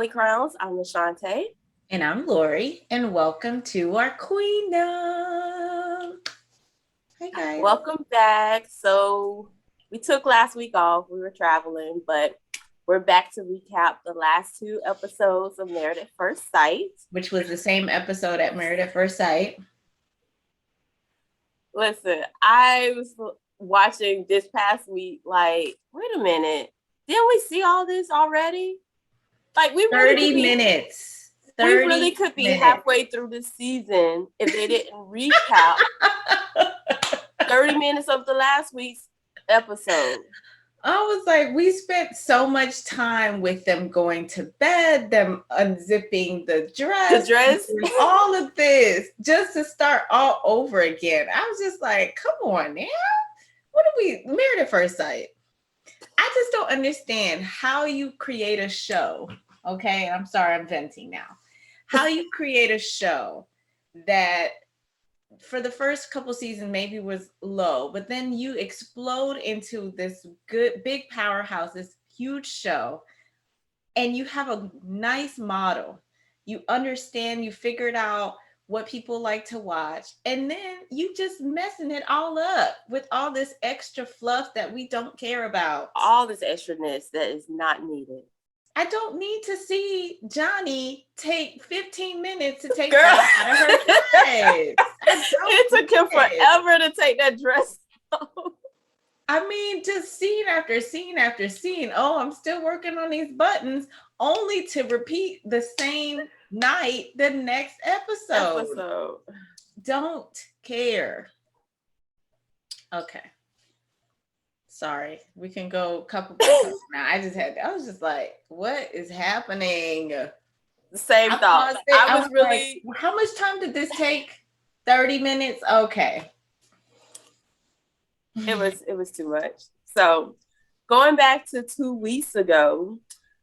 Holy Crowns. I'm Lashante. And I'm Lori, and welcome to our Queendom. Hey guys. Welcome back. So we took last week off. We were traveling, but we're back to recap the last two episodes of Married at First Sight. Which was the same episode at Married at First Sight. Listen, I was watching this past week, like, wait a minute. Didn't we see all this already? Like, we really 30 minutes. We really could be halfway through the season if they didn't recap 30 minutes of the last week's episode. I was like, we spent so much time with them going to bed, them unzipping the dress, all of this, just to start all over again. I was just like, come on now. What are we, Married at First Sight? I just don't understand how you create a show. Okay, I'm sorry, I'm venting now. How you create a show that for the first couple seasons maybe was low, but then you explode into this good big powerhouse, this huge show, and you have a nice model. You understand, you figured out what people like to watch, and then you just messing it all up with all this extra fluff that we don't care about. All this extraness that is not needed. I don't need to see Johnny take 15 minutes to take that out of her dress. It took him forever to take that dress off. I mean, just scene after scene after scene. Oh, I'm still working on these buttons, only to repeat the same night the next episode. Don't care. Okay. Sorry, we can go a couple now. I was just like, what is happening? The same thought. I was really like, how much time did this take? 30 minutes? Okay. It was too much. So going back to 2 weeks ago,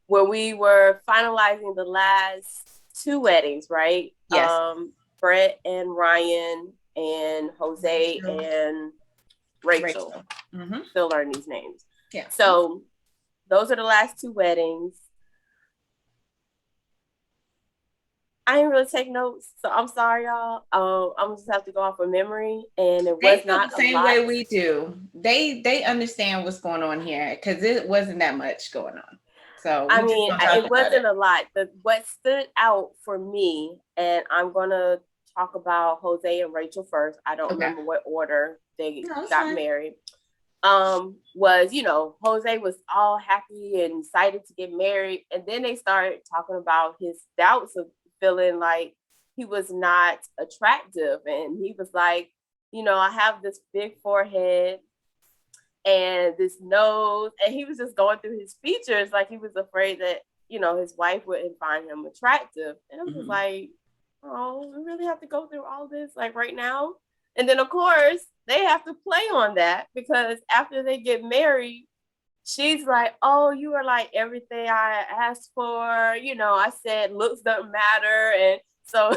when we were finalizing the last two weddings, right? Yes. Brett and Ryan and Jose and Rachel. Mm-hmm. Still learning these names. Yeah. So those are the last two weddings. I didn't really take notes, so I'm sorry, y'all. I'm just have to go off of memory, and it was not the same way we do. They understand what's going on here because it wasn't that much going on. So I mean, it wasn't a lot. But what stood out for me, and I'm gonna talk about Jose and Rachel first. I don't remember what order they got married. Was, Jose was all happy and excited to get married, and then they started talking about his doubts of feeling like he was not attractive, and he was like, I have this big forehead and this nose, and he was just going through his features like he was afraid that his wife wouldn't find him attractive. And I was like, oh, we really have to go through all this like right now? And then of course they have to play on that, because after they get married, she's like, oh, you are like everything I asked for. I said looks don't matter. And so,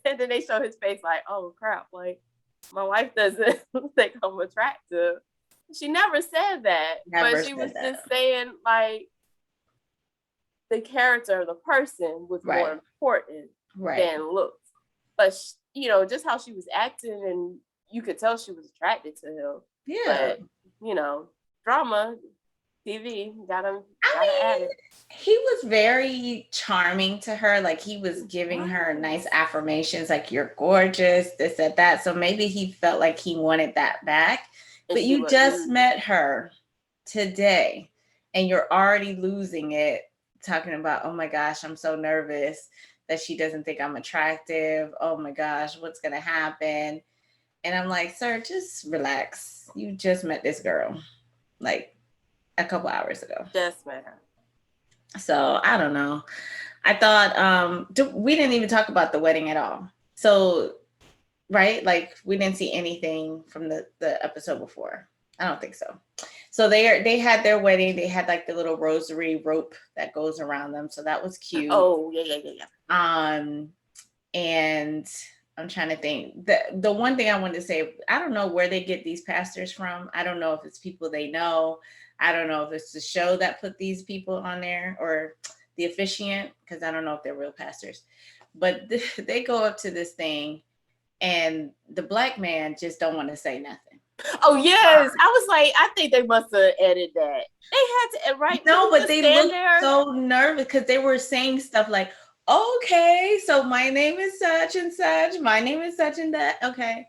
and then they show his face like, oh crap, like my wife doesn't think I'm attractive. She never said that, but she was just saying like the character of the person was more important than looks. But just how she was acting, and you could tell she was attracted to him. Yeah. But, drama, TV, gotta add it. He was very charming to her. Like, he was giving her nice affirmations, like, you're gorgeous, this and that. So maybe he felt like he wanted that back. But you just met her today, and you're already losing it, talking about, oh my gosh, I'm so nervous that she doesn't think I'm attractive. Oh my gosh, what's going to happen? And I'm like, sir, just relax. You just met this girl like a couple hours ago. Just met her. So I don't know. I thought we didn't even talk about the wedding at all. So, right? Like, we didn't see anything from the episode before. I don't think so. So they had their wedding. They had like the little rosary rope that goes around them. So that was cute. Oh, yeah. And I'm trying to think. The one thing I wanted to say, I don't know where they get these pastors from. I don't know if it's people they know. I don't know if it's the show that put these people on there, or the officiant, because I don't know if they're real pastors, but they go up to this thing and the black man just don't want to say nothing. Oh yes, I was like, I think they must have edited that. They had to, right? No, but they looked so nervous because they were saying stuff like, "Okay, so my name is such and such. My name is such and that." Okay,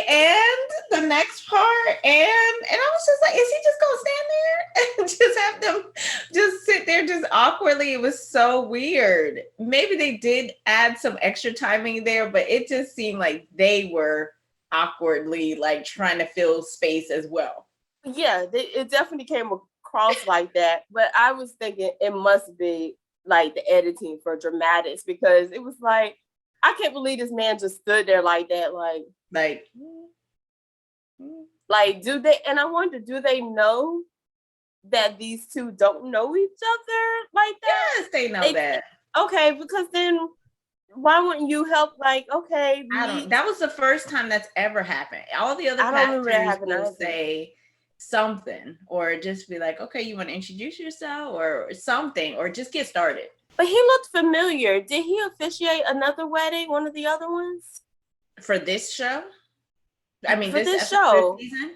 and the next part, and I was just like, "Is he just gonna stand there and just have them just sit there just awkwardly?" It was so weird. Maybe they did add some extra timing there, but it just seemed like they were awkwardly like trying to fill space as well. Yeah, it definitely came across like that, but I was thinking it must be like the editing for dramatics, because it was like, I can't believe this man just stood there like that, like do they, and I wonder, do they know that these two don't know each other like that? Yes, they know that. Okay, because then why wouldn't you help? Like, okay, that was the first time that's ever happened. All the other pastors will say something, or just be like, okay, you want to introduce yourself or something, or just get started. But he looked familiar. Did he officiate another wedding, one of the other ones? For this show? I mean, for this show. This season?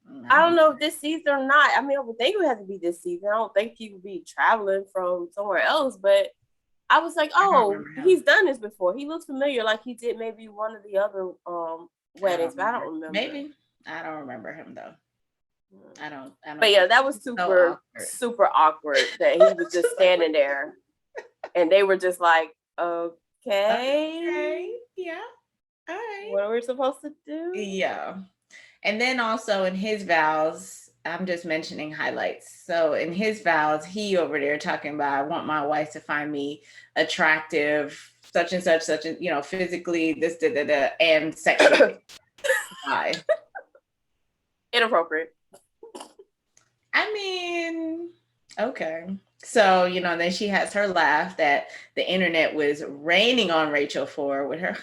No. I don't know if this season or not. I mean, I would think it would have to be this season. I don't think he would be traveling from somewhere else, but I was like, oh, he's done this before. He looks familiar, like he did maybe one of the other weddings, but I don't remember. Maybe. I don't remember him though. I don't. But yeah, that was super awkward that he was just standing there, and they were just like, okay, yeah, all right. What are we supposed to do? Yeah, and then also in his vows, I'm just mentioning highlights. So in his vows, he over there talking about, I want my wife to find me attractive, such and such, physically, this, and sexually. Why? Inappropriate. I mean, okay. So, then she has her laugh that the internet was raining on Rachel for with her.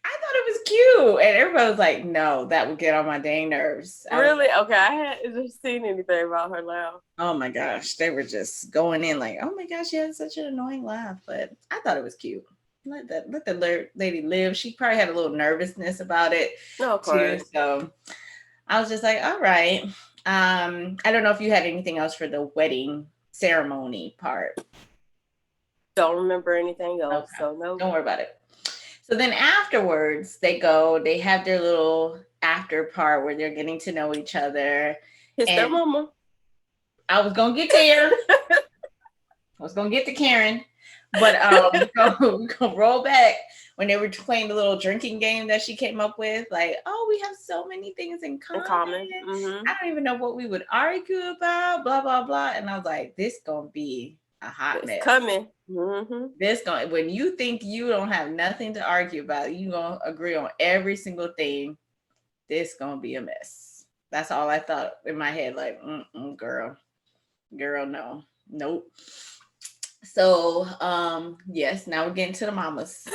I thought it was cute. And everybody was like, no, that would get on my dang nerves. Really? Okay. I hadn't seen anything about her laugh. Oh my gosh. They were just going in like, oh my gosh, she has such an annoying laugh. But I thought it was cute. Let the lady live. She probably had a little nervousness about it. Oh, of course. Too, so I was just like, all right. I don't know if you had anything else for the wedding ceremony part. Don't remember anything else. Okay. So no. Don't worry about it. So then afterwards, they have their little after part where they're getting to know each other. It's their mama. I was going to get there. I was going to get to Karen. But we're going to roll back when they were playing the little drinking game that she came up with. Like, oh, we have so many things in common. Mm-hmm. I don't even know what we would argue about, blah, blah, blah. And I was like, this going to be a hot mess. Coming. Mm-hmm. When you think you don't have nothing to argue about, you going to agree on every single thing, this going to be a mess. That's all I thought in my head. Like, girl, no. Nope. So, yes, now we're getting to the mamas.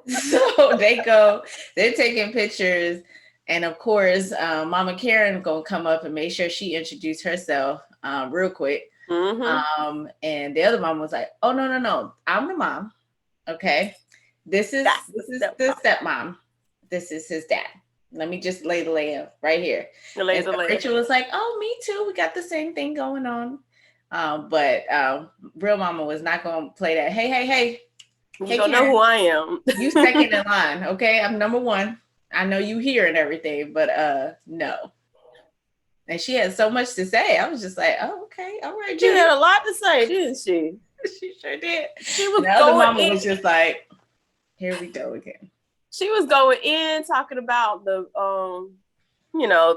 So they're taking pictures. And of course, Mama Karen gonna come up and make sure she introduced herself real quick. Mm-hmm. And the other mom was like, oh, no, I'm the mom. Okay. This is the stepmom. This is his dad. Let me just lay the layout right here. Rachel was like, oh, me too. We got the same thing going on. But real mama was not going to play that. Hey. You don't know who I am. You second in line, okay? I'm number one. I know you here and everything, but no. And she had so much to say. I was just like, oh, okay, all right. She had a lot to say, didn't she? She sure did. She was the other mama was just like, here we go again. She was going in talking about the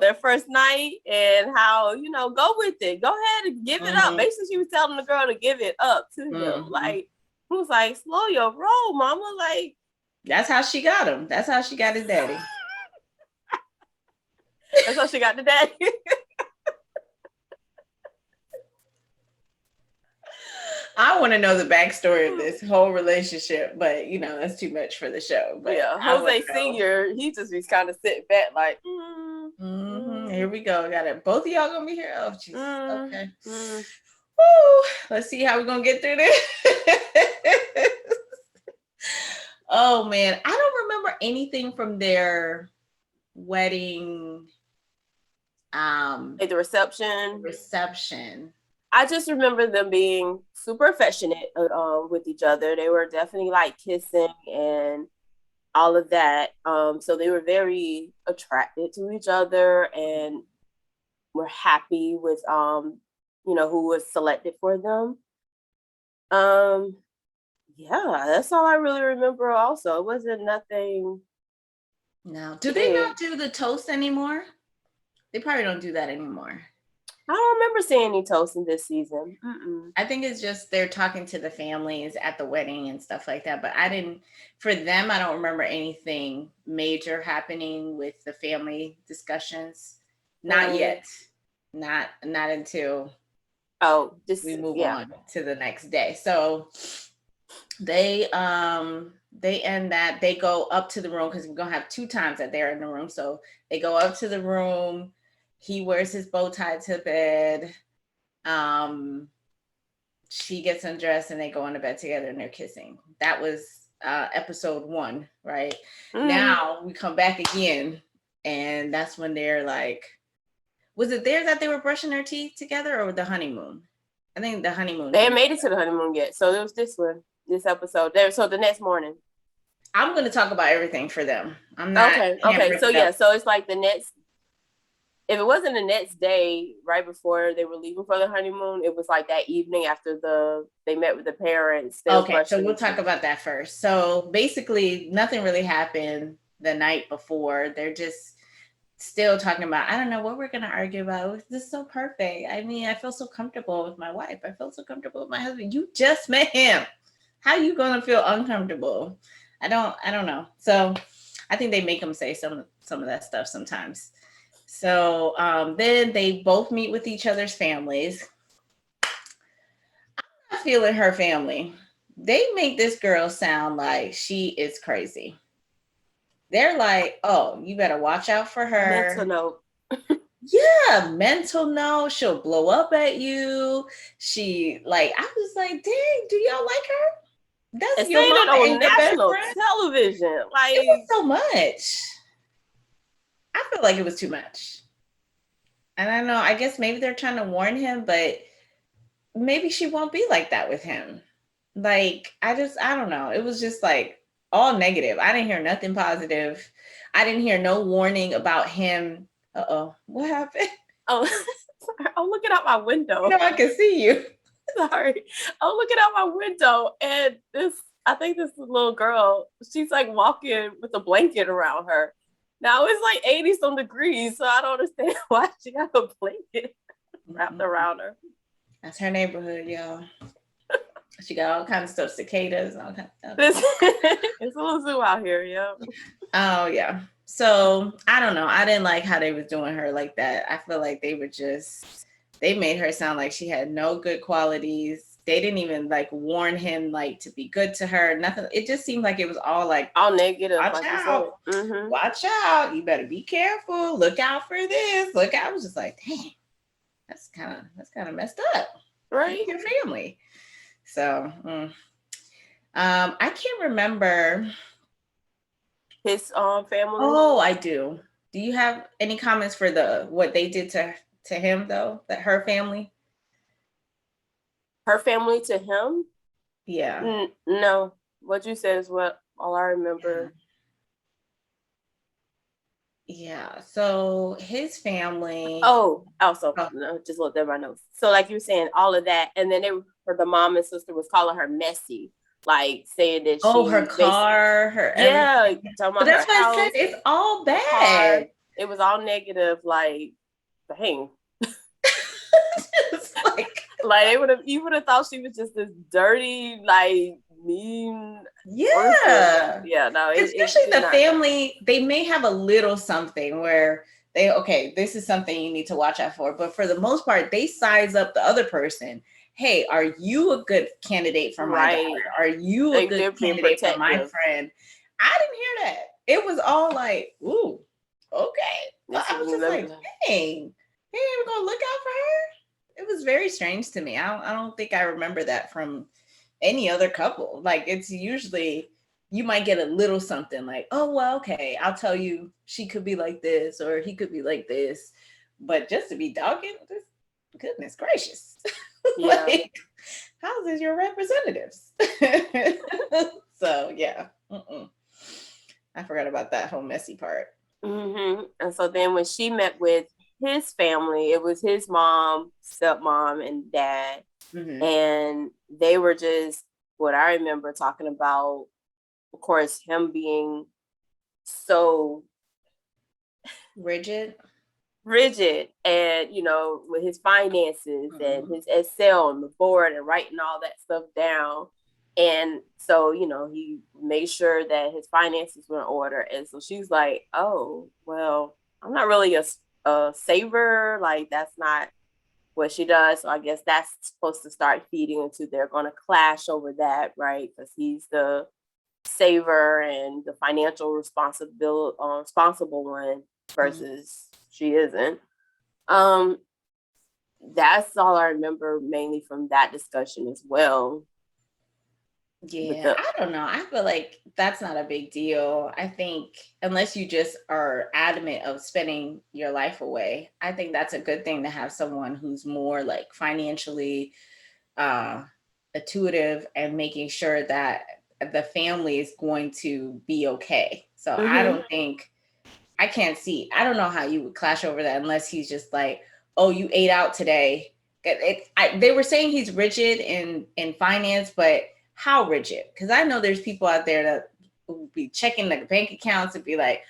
their first night and how, go with it. Go ahead and give it up. Basically, she was telling the girl to give it up to him. Like, he was like, slow your roll, mama. Like, that's how she got him. That's how she got his daddy. That's how she got the daddy. I want to know the backstory of this whole relationship, but that's too much for the show. But yeah, Jose Senior, he just was kind of sitting back like, Here we go. Got it. Both of y'all gonna be here. Oh, jeez. Okay. Woo. Let's see how we're gonna get through this. Oh man, I don't remember anything from their wedding. The reception. I just remember them being super affectionate with each other. They were definitely like kissing and all of that. So they were very attracted to each other and were happy with who was selected for them. Yeah, that's all I really remember. Also, it wasn't nothing. No. Do they not do the toast anymore? They probably don't do that anymore. I don't remember seeing any toasting this season. I think it's just they're talking to the families at the wedding and stuff like that. But for them, I don't remember anything major happening with the family discussions. Not yet. Not until we move on to the next day. So they end that. They go up to the room because we're gonna have 2 times that they're in the room. So they go up to the room. He wears his bow tie to bed. She gets undressed and they go into bed together and they're kissing. That was episode 1, right? Now we come back again, and that's when they're like, was it there that they were brushing their teeth together, or the honeymoon? I think the honeymoon. They hadn't made it to the honeymoon yet, so it was this episode. So the next morning. I'm going to talk about everything for them. I'm not. Okay. So yeah, so it's like the next. If it wasn't the next day, right before they were leaving for the honeymoon, it was like that evening after they met with the parents. Okay, so we'll talk about that first. So basically, nothing really happened the night before. They're just still talking about, I don't know what we're going to argue about. This is so perfect. I mean, I feel so comfortable with my wife. I feel so comfortable with my husband. You just met him. How are you going to feel uncomfortable? I don't know. So I think they make them say some of that stuff sometimes. So then they both meet with each other's families. I'm not feeling her family. They make this girl sound like she is crazy. They're like, oh, you better watch out for her. Mental note. Yeah, mental note. She'll blow up at you. I was like, dang, do y'all like her? That's your mama on national television. Like, it was so much. I feel like it was too much. And I don't know, I guess maybe they're trying to warn him, but maybe she won't be like that with him. Like, I don't know. It was just like all negative. I didn't hear nothing positive. I didn't hear no warning about him. Uh-oh, what happened? Oh, sorry. I'm looking out my window. You know, I can see you. Sorry. I'm looking out my window, and I think this little girl, she's like walking with a blanket around her. Now it's like 80-some degrees, so I don't understand why she got a blanket wrapped around her. That's her neighborhood, y'all. She got all kinds of stuff, cicadas and all kinds of stuff. It's a little zoo out here, yeah. Oh, yeah. So, I don't know. I didn't like how they was doing her like that. I feel like they made her sound like she had no good qualities. They didn't even like warn him like to be good to her. Nothing. It just seemed like it was all like all negative. Watch out. Mm-hmm. Watch out. You better be careful. Look out for this. Look out. I was just like, dang, that's kind of messed up. Right. Your family. So I can't remember his family. Oh, I do. Do you have any comments for what they did to him though? That her family? Her family to him? Yeah. No. What you said is what all I remember. Yeah. So his family. No, just looked at my notes. So like you were saying, all of that, and then the mom and sister was calling her messy, like saying that her car, her everything. But that's why I said it's all bad. Car. It was all negative. Like, dang. You would have thought she was just this dirty, like mean. Yeah. Person. Yeah. No. Especially the family, they may have a little something where this is something you need to watch out for. But for the most part, they size up the other person. Hey, are you a good candidate for my daughter? Are you a good candidate for my friend? I didn't hear that. It was all like, ooh, okay. I was just like, dang, he ain't even gonna look out for her. It was very strange to me. I don't think I remember that from any other couple. Like, it's usually you might get a little something like, oh well, okay, I'll tell you she could be like this or he could be like this. But just to be dogging, goodness gracious. Yeah. Like, how's is your representatives? So yeah. I forgot about that whole messy part. Mm-hmm. And so then when she met with his family, it was his mom, stepmom, and dad. Mm-hmm. And they were just what I remember talking about, of course, him being so rigid and, you know, with his finances and his Excel and the board and writing all that stuff down. And so, you know, he made sure that his finances were in order. And so she's like, oh, well, I'm not really a saver. Like, that's not what she does. So I guess that's supposed to start feeding into, they're going to clash over that, right? Because he's the saver and the financial responsible one versus she isn't. That's all I remember mainly from that discussion as well. Yeah, I don't know. I feel like that's not a big deal. I think unless you just are adamant of spending your life away, I think that's a good thing to have someone who's more like financially intuitive and making sure that the family is going to be okay. So I don't think, I don't know how you would clash over that unless he's just like, oh, you ate out today. They were saying he's rigid in finance, but how rigid? Because I know there's people out there that will be checking the bank accounts and be like,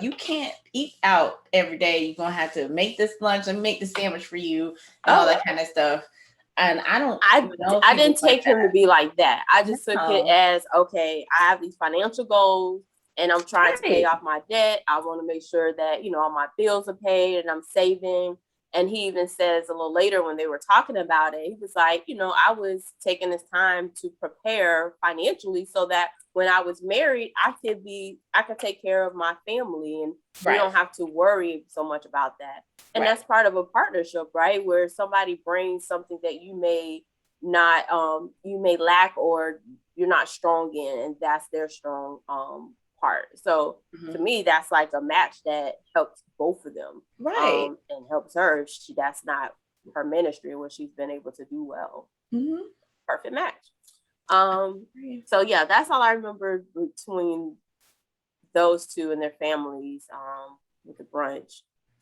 you can't eat out every day. You're going to have to make this lunch and make the sandwich for you and all that kind of stuff. And I didn't take him to be like that. I just took it as, okay, I have these financial goals and I'm trying to pay off my debt. I want to make sure that, you know, all my bills are paid and I'm saving. And he even says a little later when they were talking about it, he was like, you know, I was taking this time to prepare financially so that when I was married, I could take care of my family and we don't have to worry so much about that. And that's part of a partnership, right? Where somebody brings something that you may not, you may lack or you're not strong in, and that's their strong part. So to me, that's like a match that helps both of them, right? And helps her. That's not her ministry where she's been able to do well. Perfect match. So yeah, that's all I remember between those two and their families with the brunch.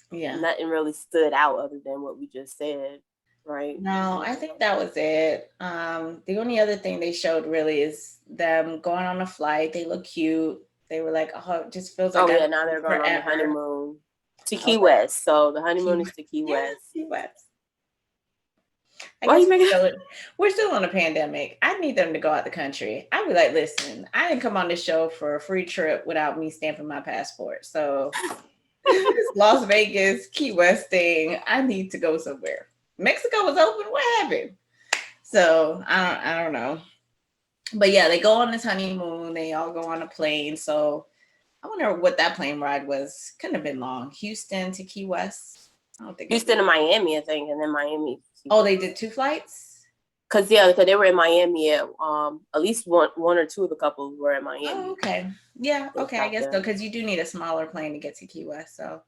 Yeah, nothing really stood out other than what we just said, right? No, I think that was it. The only other thing they showed really is them going on a flight. They look cute. They were like, oh, it just feels like now they're going on the honeymoon to Key West. So the honeymoon is to Key West. Key West. I guess we're still on a pandemic. I need them to go out the country. I'd be like, listen, I didn't come on this show for a free trip without me stamping my passport. So this Las Vegas, Key West thing, I need to go somewhere. Mexico was open. What happened? So I don't know. But yeah, they go on this honeymoon. They all go on a plane. So I wonder what that plane ride was. Couldn't have been long. Houston to Key West. I don't think Houston to Miami, I think, and then Miami. Oh, they did 2 flights? Because they were in Miami at least one or two of the couples were in Miami. Oh, okay. Yeah, okay, I guess so, because you do need a smaller plane to get to Key West. So,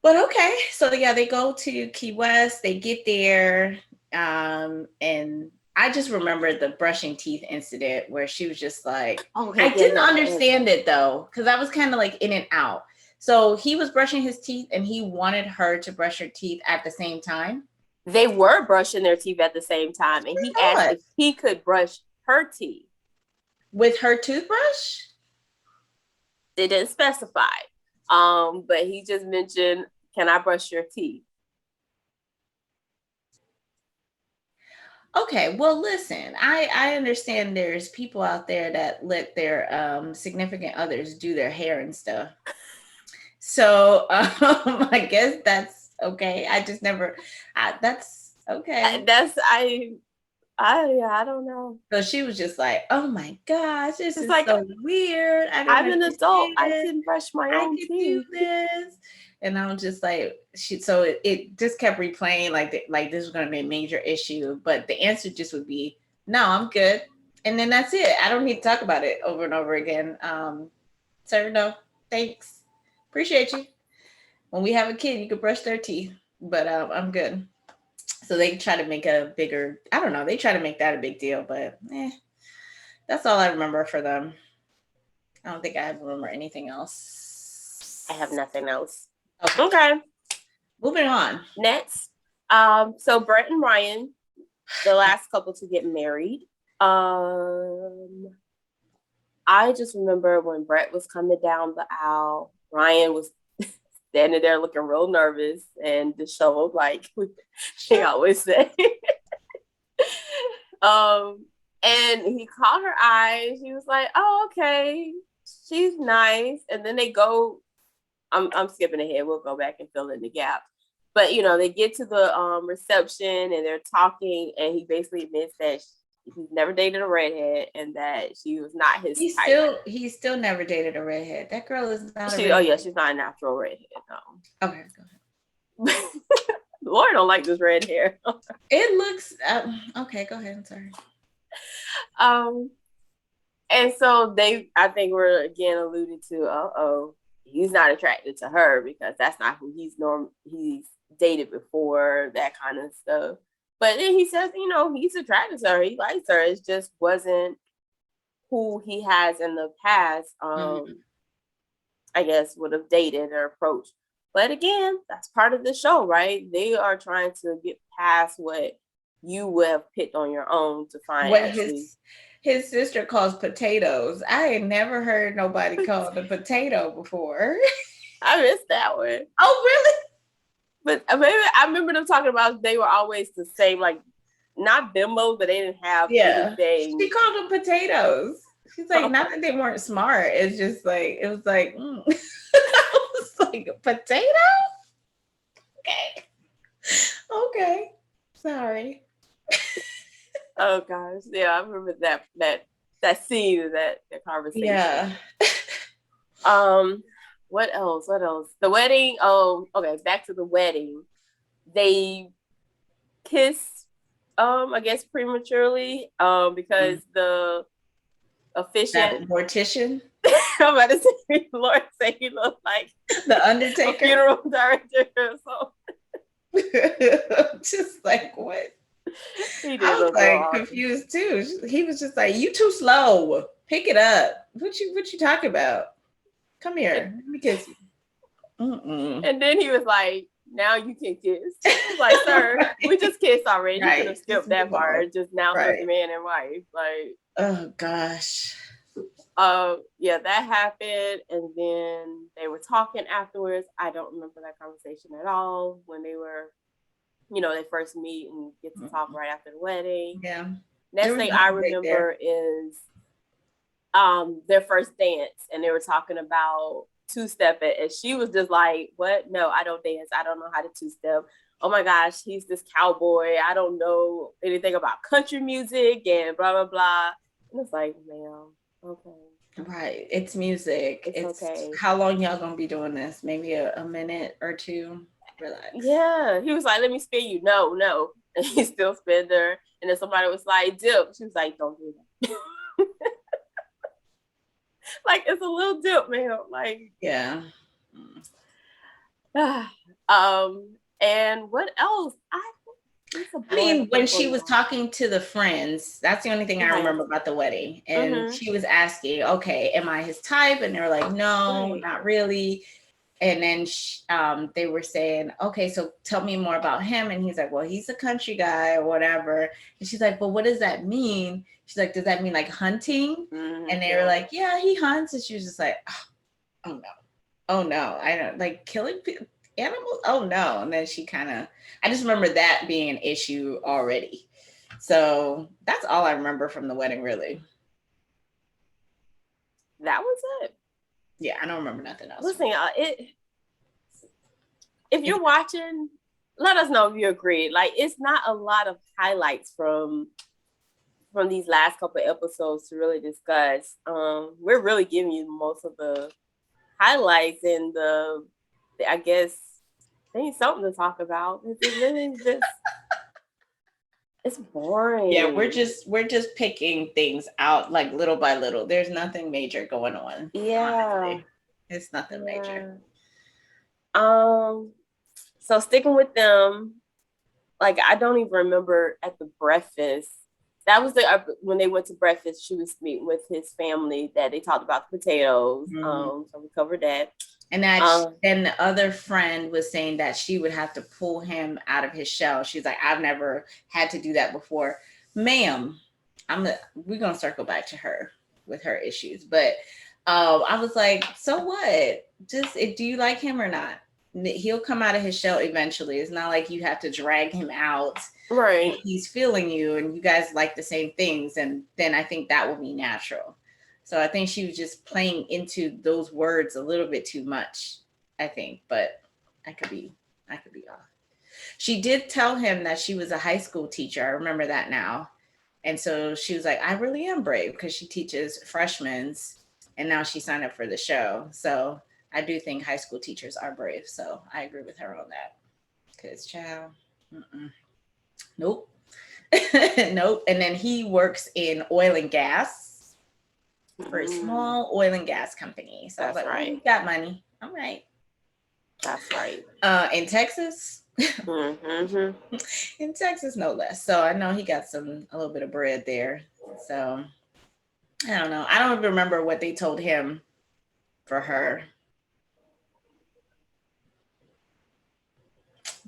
but okay. So yeah, they go to Key West, they get there, and I just remember the brushing teeth incident where she was just like, I didn't understand it though, because I was kind of like in and out. So he was brushing his teeth and he wanted her to brush her teeth at the same time. They were brushing their teeth at the same time, and he asked if he could brush her teeth with her toothbrush. They didn't specify, but he just mentioned, "Can I brush your teeth?" Okay, well, listen, I understand there's people out there that let their significant others do their hair and stuff. So I guess that's okay. I just never, that's okay. I don't know. So she was just like, "Oh my gosh, this is like, so weird. I'm an adult. I can brush my own teeth. Do this." And I was just like, so it just kept replaying like this was going to be a major issue, but the answer just would be, "No, I'm good." And then that's it. I don't need to talk about it over and over again. Sir, no, thanks. Appreciate you. When we have a kid, you can brush their teeth, but I'm good. So they try to make a bigger, I don't know, they try to make that a big deal, but that's all I remember for them. I don't think I remember anything else. I have nothing else. Okay. Moving on. Next. So Brett and Ryan, the last couple to get married. I just remember when Brett was coming down the aisle, Ryan was standing there looking real nervous and disheveled, like she always say. And he caught her eyes. He was like, "Oh, okay, she's nice." And then they go. I'm skipping ahead. We'll go back and fill in the gap. But they get to the reception and they're talking, and he basically admits that he's never dated a redhead and that she was not his type. He still never dated a redhead. That girl is not a redhead. Oh yeah, she's not a natural redhead. No. Okay, go ahead. Lord don't like this red hair. It looks okay. Go ahead. I'm sorry. And so I think we're again alluded to. He's not attracted to her because that's not who he's dated before, that kind of stuff. But then he says, he's attracted to her. He likes her. It just wasn't who he has in the past. I guess would have dated or approached. But again, that's part of the show, right? They are trying to get past what you would have picked on your own to find what his sister calls potatoes. I ain't never heard nobody call it a potato before. I missed that one. Oh, really? But maybe I remember them talking about they were always the same, like not bimbos, but they didn't have anything. She called them potatoes. She's like, not that they weren't smart. It's just like, it was like, I was like, a potato? Okay. Sorry. Oh gosh, yeah, I remember that scene of that conversation. Yeah. What else? The wedding. Oh, okay. Back to the wedding. They kissed. I guess prematurely. Because the officiant, mortician. I'm about to say, Lord say he looked like the Undertaker, funeral director or something. Just like what? I was like confused too. He was just like, "You too slow. Pick it up. What you talking about? Come here. Let me kiss you." And then he was like, "Now you can kiss." Like, sir, right. We just kissed already. Right. You could have skipped that part. Just now the man and wife. Like, oh gosh. Yeah, that happened, and then they were talking afterwards. I don't remember that conversation at all when they were. They first meet and get to talk right after the wedding. Yeah. Next thing I remember is their first dance, and they were talking about two-step it, and she was just like, "What? No, I don't dance. I don't know how to two-step. Oh my gosh, he's this cowboy. I don't know anything about country music and blah blah blah." And it's like, ma'am, okay. Right. It's music. It's okay. How long y'all gonna be doing this? Maybe a minute or two. Relax. Yeah, he was like, "Let me spin you." No, and he still spinned her. And then somebody was like, "Dip." She was like, "Don't do that." Like, it's a little dip, man. Like, yeah. And what else? I mean, when she was talking to the friends, that's the only thing I remember about the wedding. And she was asking, "Okay, am I his type?" And they were like, "No, not really." And then they were saying, "Okay, so tell me more about him." And he's like, "Well, he's a country guy or whatever." And she's like, "Well, what does that mean?" She's like, "Does that mean like hunting?" And they were like, "Yeah, he hunts." And she was just like, "Oh no, I don't like killing animals. Oh no." And then I just remember that being an issue already. So that's all I remember from the wedding, really. That was it. Yeah, I don't remember nothing else. Listen, if you're watching, let us know if you agree. Like, it's not a lot of highlights from from these last couple of episodes to really discuss. We're really giving you most of the highlights and I guess they need something to talk about. It's really just it's boring. Yeah, we're just picking things out like little by little. There's nothing major going on. Yeah, honestly. It's nothing major. So sticking with them, like I don't even remember at the breakfast. That was when they went to breakfast. She was meeting with his family. That they talked about the potatoes. So we covered that. And that then the other friend was saying that she would have to pull him out of his shell. She's like, I've never had to do that before, ma'am. We're gonna circle back to her with her issues, but I was like, so what? Just do you like him or not? He'll come out of his shell eventually. It's not like you have to drag him out. Right. He's feeling you and you guys like the same things. And then I think that will be natural. So I think she was just playing into those words a little bit too much, I think, but I could be off. She did tell him that she was a high school teacher. I remember that now. And so she was like, I really am brave because she teaches freshmen and now she signed up for the show. So I do think high school teachers are brave. So I agree with her on that. Because, child, nope. Nope. And then he works in oil and gas for a small oil and gas company. So I was like, right. Oh, you got money. All right. That's right. In Texas. In Texas, no less. So I know he got a little bit of bread there. So I don't know. I don't even remember what they told him for her.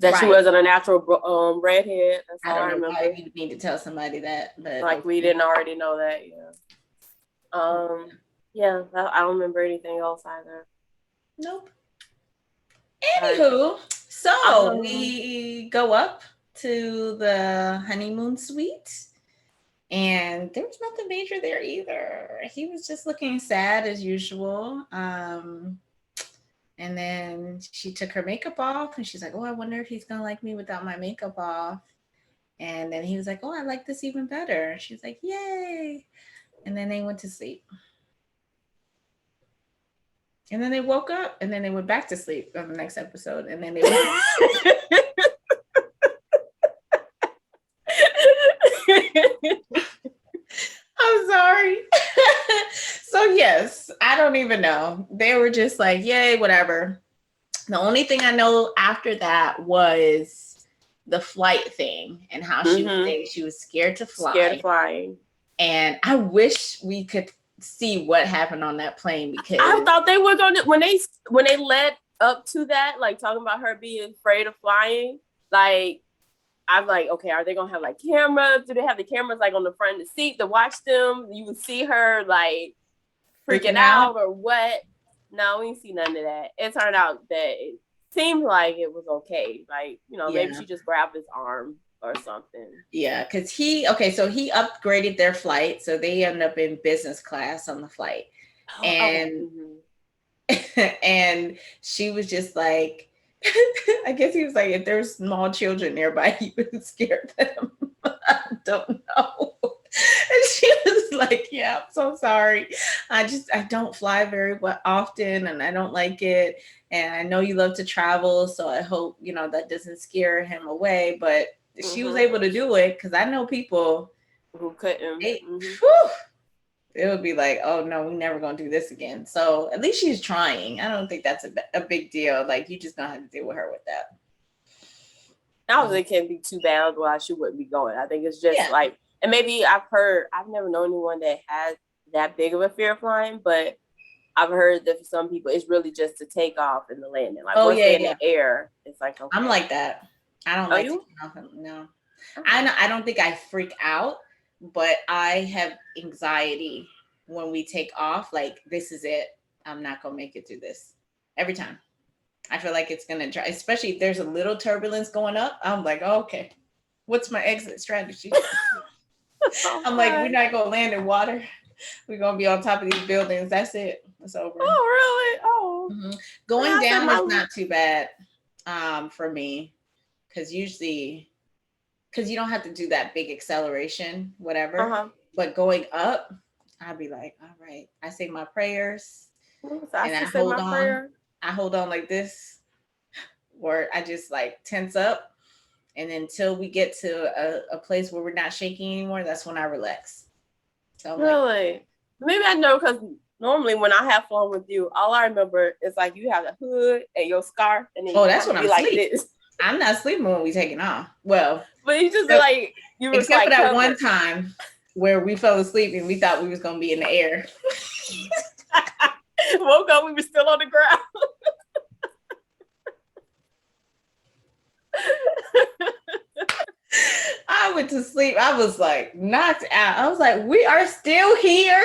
That right. She wasn't a natural redhead. That's all I remember. Why you need to tell somebody that, but like we didn't already know that. Yeah. Yeah. I don't remember anything else either. Nope. Anywho, so we go up to the honeymoon suite, and there was nothing major there either. He was just looking sad as usual. And then she took her makeup off and she's like, oh, I wonder if he's going to like me without my makeup off. And then he was like, oh, I like this even better. She's like, yay. And then they went to sleep. And then they woke up and then they went back to sleep on the next episode. And then they I'm sorry. So yes, I don't even know. They were just like, yay, whatever. The only thing I know after that was the flight thing and how she was saying she was scared to fly. Scared of flying. And I wish we could see what happened on that plane because I thought they were going to, when they led up to that, like talking about her being afraid of flying, like, I'm like, okay, are they gonna have like cameras? Do they have the cameras like on the front of the seat to watch them? You would see her like freaking out or what? No, we didn't see none of that. It turned out that it seemed like it was okay. Like, maybe she just grabbed his arm or something. Yeah, because he upgraded their flight. So they ended up in business class on the flight. And and she was just like, I guess he was like, if there's small children nearby, he would scare them. I don't know. And she was like, yeah, I'm so sorry. I don't fly very often and I don't like it. And I know you love to travel. So I hope, that doesn't scare him away. But she was able to do it because I know people who couldn't. It would be like, oh no, we're never gonna do this again. So at least she's trying. I don't think that's a big deal. Like you just gonna have to deal with her with that. I don't think it can be too bad why she wouldn't be going. I think it's just like, and maybe I've never known anyone that has that big of a fear of flying, but I've heard that for some people it's really just to take off and the landing. Like once they're in the air, it's like okay. I'm like that. I don't like taking off. No. Okay. I don't think I freak out. But I have anxiety when we take off. Like, this is it. I'm not going to make it through this. Every time. I feel like it's going to try, especially if there's a little turbulence going up. I'm like, oh, okay, what's my exit strategy? I'm like, we're not going to land in water. We're going to be on top of these buildings. That's it. It's over. Oh, really? Oh. Mm-hmm. Going down is not too bad for me. Because because you don't have to do that big acceleration, whatever. But going up, I'd be like, all right, I say my prayers, and I hold on. I hold on like this, or I just like tense up, and until we get to a place where we're not shaking anymore, that's when I relax. So really, maybe I know, because normally when I have fun with you, all I remember is like you have a hood and your scarf, and then that's when I'm like this. I'm not sleeping when we taking off. Well, but you just like you were except for that one time where we fell asleep and we thought we was gonna be in the air. Woke up, we were still on the ground. I went to sleep. I was like knocked out. I was like, we are still here.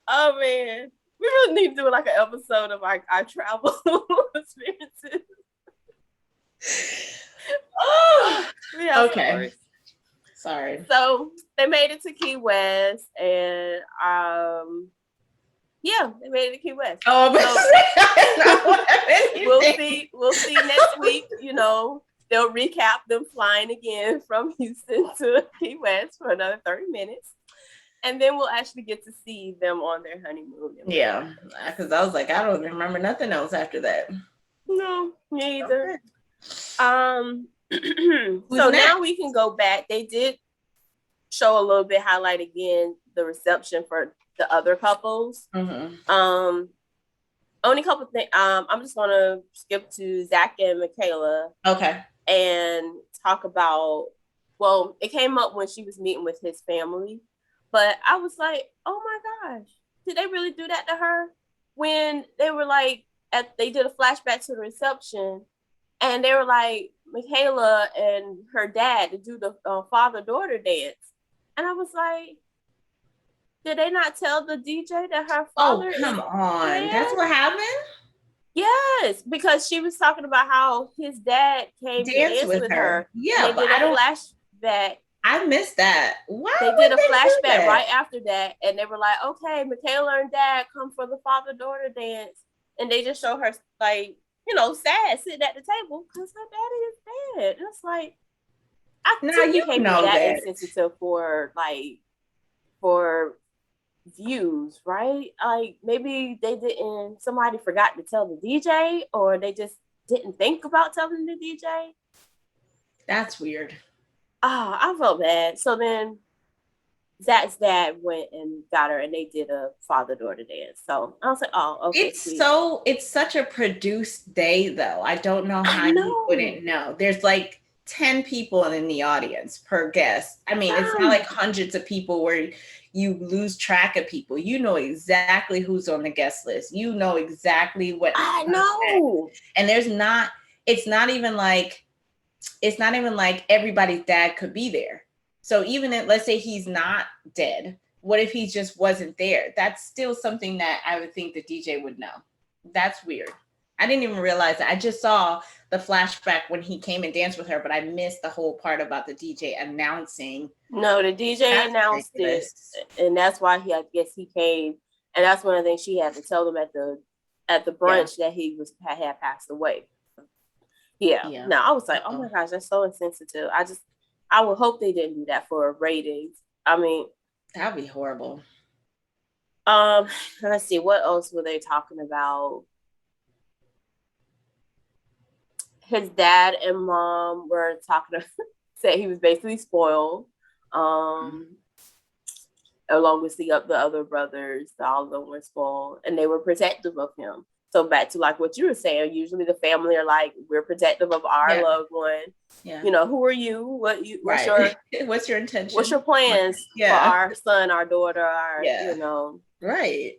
Oh man, we really need to do like an episode of our travel experiences. Oh, okay. Sorry. So they made it to Key West, and they made it to Key West. Oh, so we'll see next week. You know, they'll recap them flying again from Houston to Key West for another 30 minutes. And then we'll actually get to see them on their honeymoon. Yeah, because I was like, I don't remember nothing else after that. No, me either. Okay. So now we can go back. They did show a little bit, highlight again the reception for the other couples. Only couple things. I'm just gonna skip to Zach and Michaela. Okay. And talk about. Well, it came up when she was meeting with his family. But I was like, oh my gosh, did they really do that to her? When they were like, they did a flashback to the reception, and they were like, Michaela and her dad to do the father-daughter dance. And I was like, did they not tell the DJ that her father? Oh, come on. Dead? That's what happened? Yes, because she was talking about how his dad came to dance with her. Yeah, but they did a flashback. I missed that. Why they did a flashback right after that, and they were like, okay, Michaela and dad come for the father-daughter dance, and they just show her like, you know, sad sitting at the table because her daddy is dead. And it's like, I think you can't be that insensitive for views, right? Like maybe somebody forgot to tell the DJ, or they just didn't think about telling the DJ. That's weird. Oh, I felt bad. So then Zach's dad went and got her, and they did a father-daughter dance. So I was like, oh, okay. It's such a produced day, though. I don't know how you wouldn't know. There's like 10 people in the audience per guest. I mean, it's not like hundreds of people where you lose track of people. You know exactly who's on the guest list. You know exactly what. I know. And it's not even like everybody's dad could be there. So even if, let's say he's not dead, what if he just wasn't there? That's still something that I would think the DJ would know. That's weird. I didn't even realize that. I just saw the flashback when he came and danced with her, but I missed the whole part about the DJ announcing. No, the DJ announced it, and that's why I guess he came, and that's one of the things she had to tell them at the brunch that he had passed away. Yeah. No, I was like, oh my gosh, that's so insensitive. I would hope they didn't do that for ratings. I mean, that'd be horrible. Let's see, what else were they talking about? His dad and mom were talking said he was basically spoiled. Along with the other brothers, all of them were spoiled, and they were protective of him. So back to like what you were saying, usually the family are like, we're protective of our loved one. Yeah. You know, who are you? What's your intention? What's your plans for our son, our daughter, you know. Right.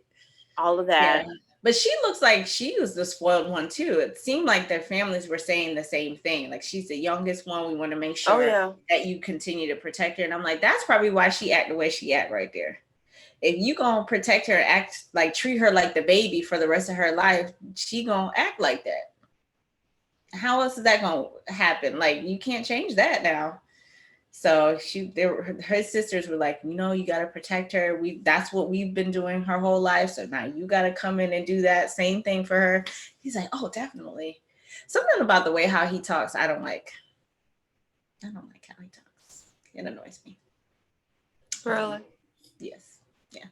All of that. Yeah. But she looks like she was the spoiled one too. It seemed like their families were saying the same thing. Like, she's the youngest one. We want to make sure that you continue to protect her. And I'm like, that's probably why she act the way she act right there. If you gonna protect her, act like, treat her like the baby for the rest of her life, she gonna act like that. How else is that gonna happen? Like, you can't change that now. So her sisters were like, you know, you gotta protect her. That's what we've been doing her whole life. So now you gotta come in and do that same thing for her. He's like, oh, definitely. Something about the way how he talks, I don't like how he talks. It annoys me. Really? Yes. Yeah.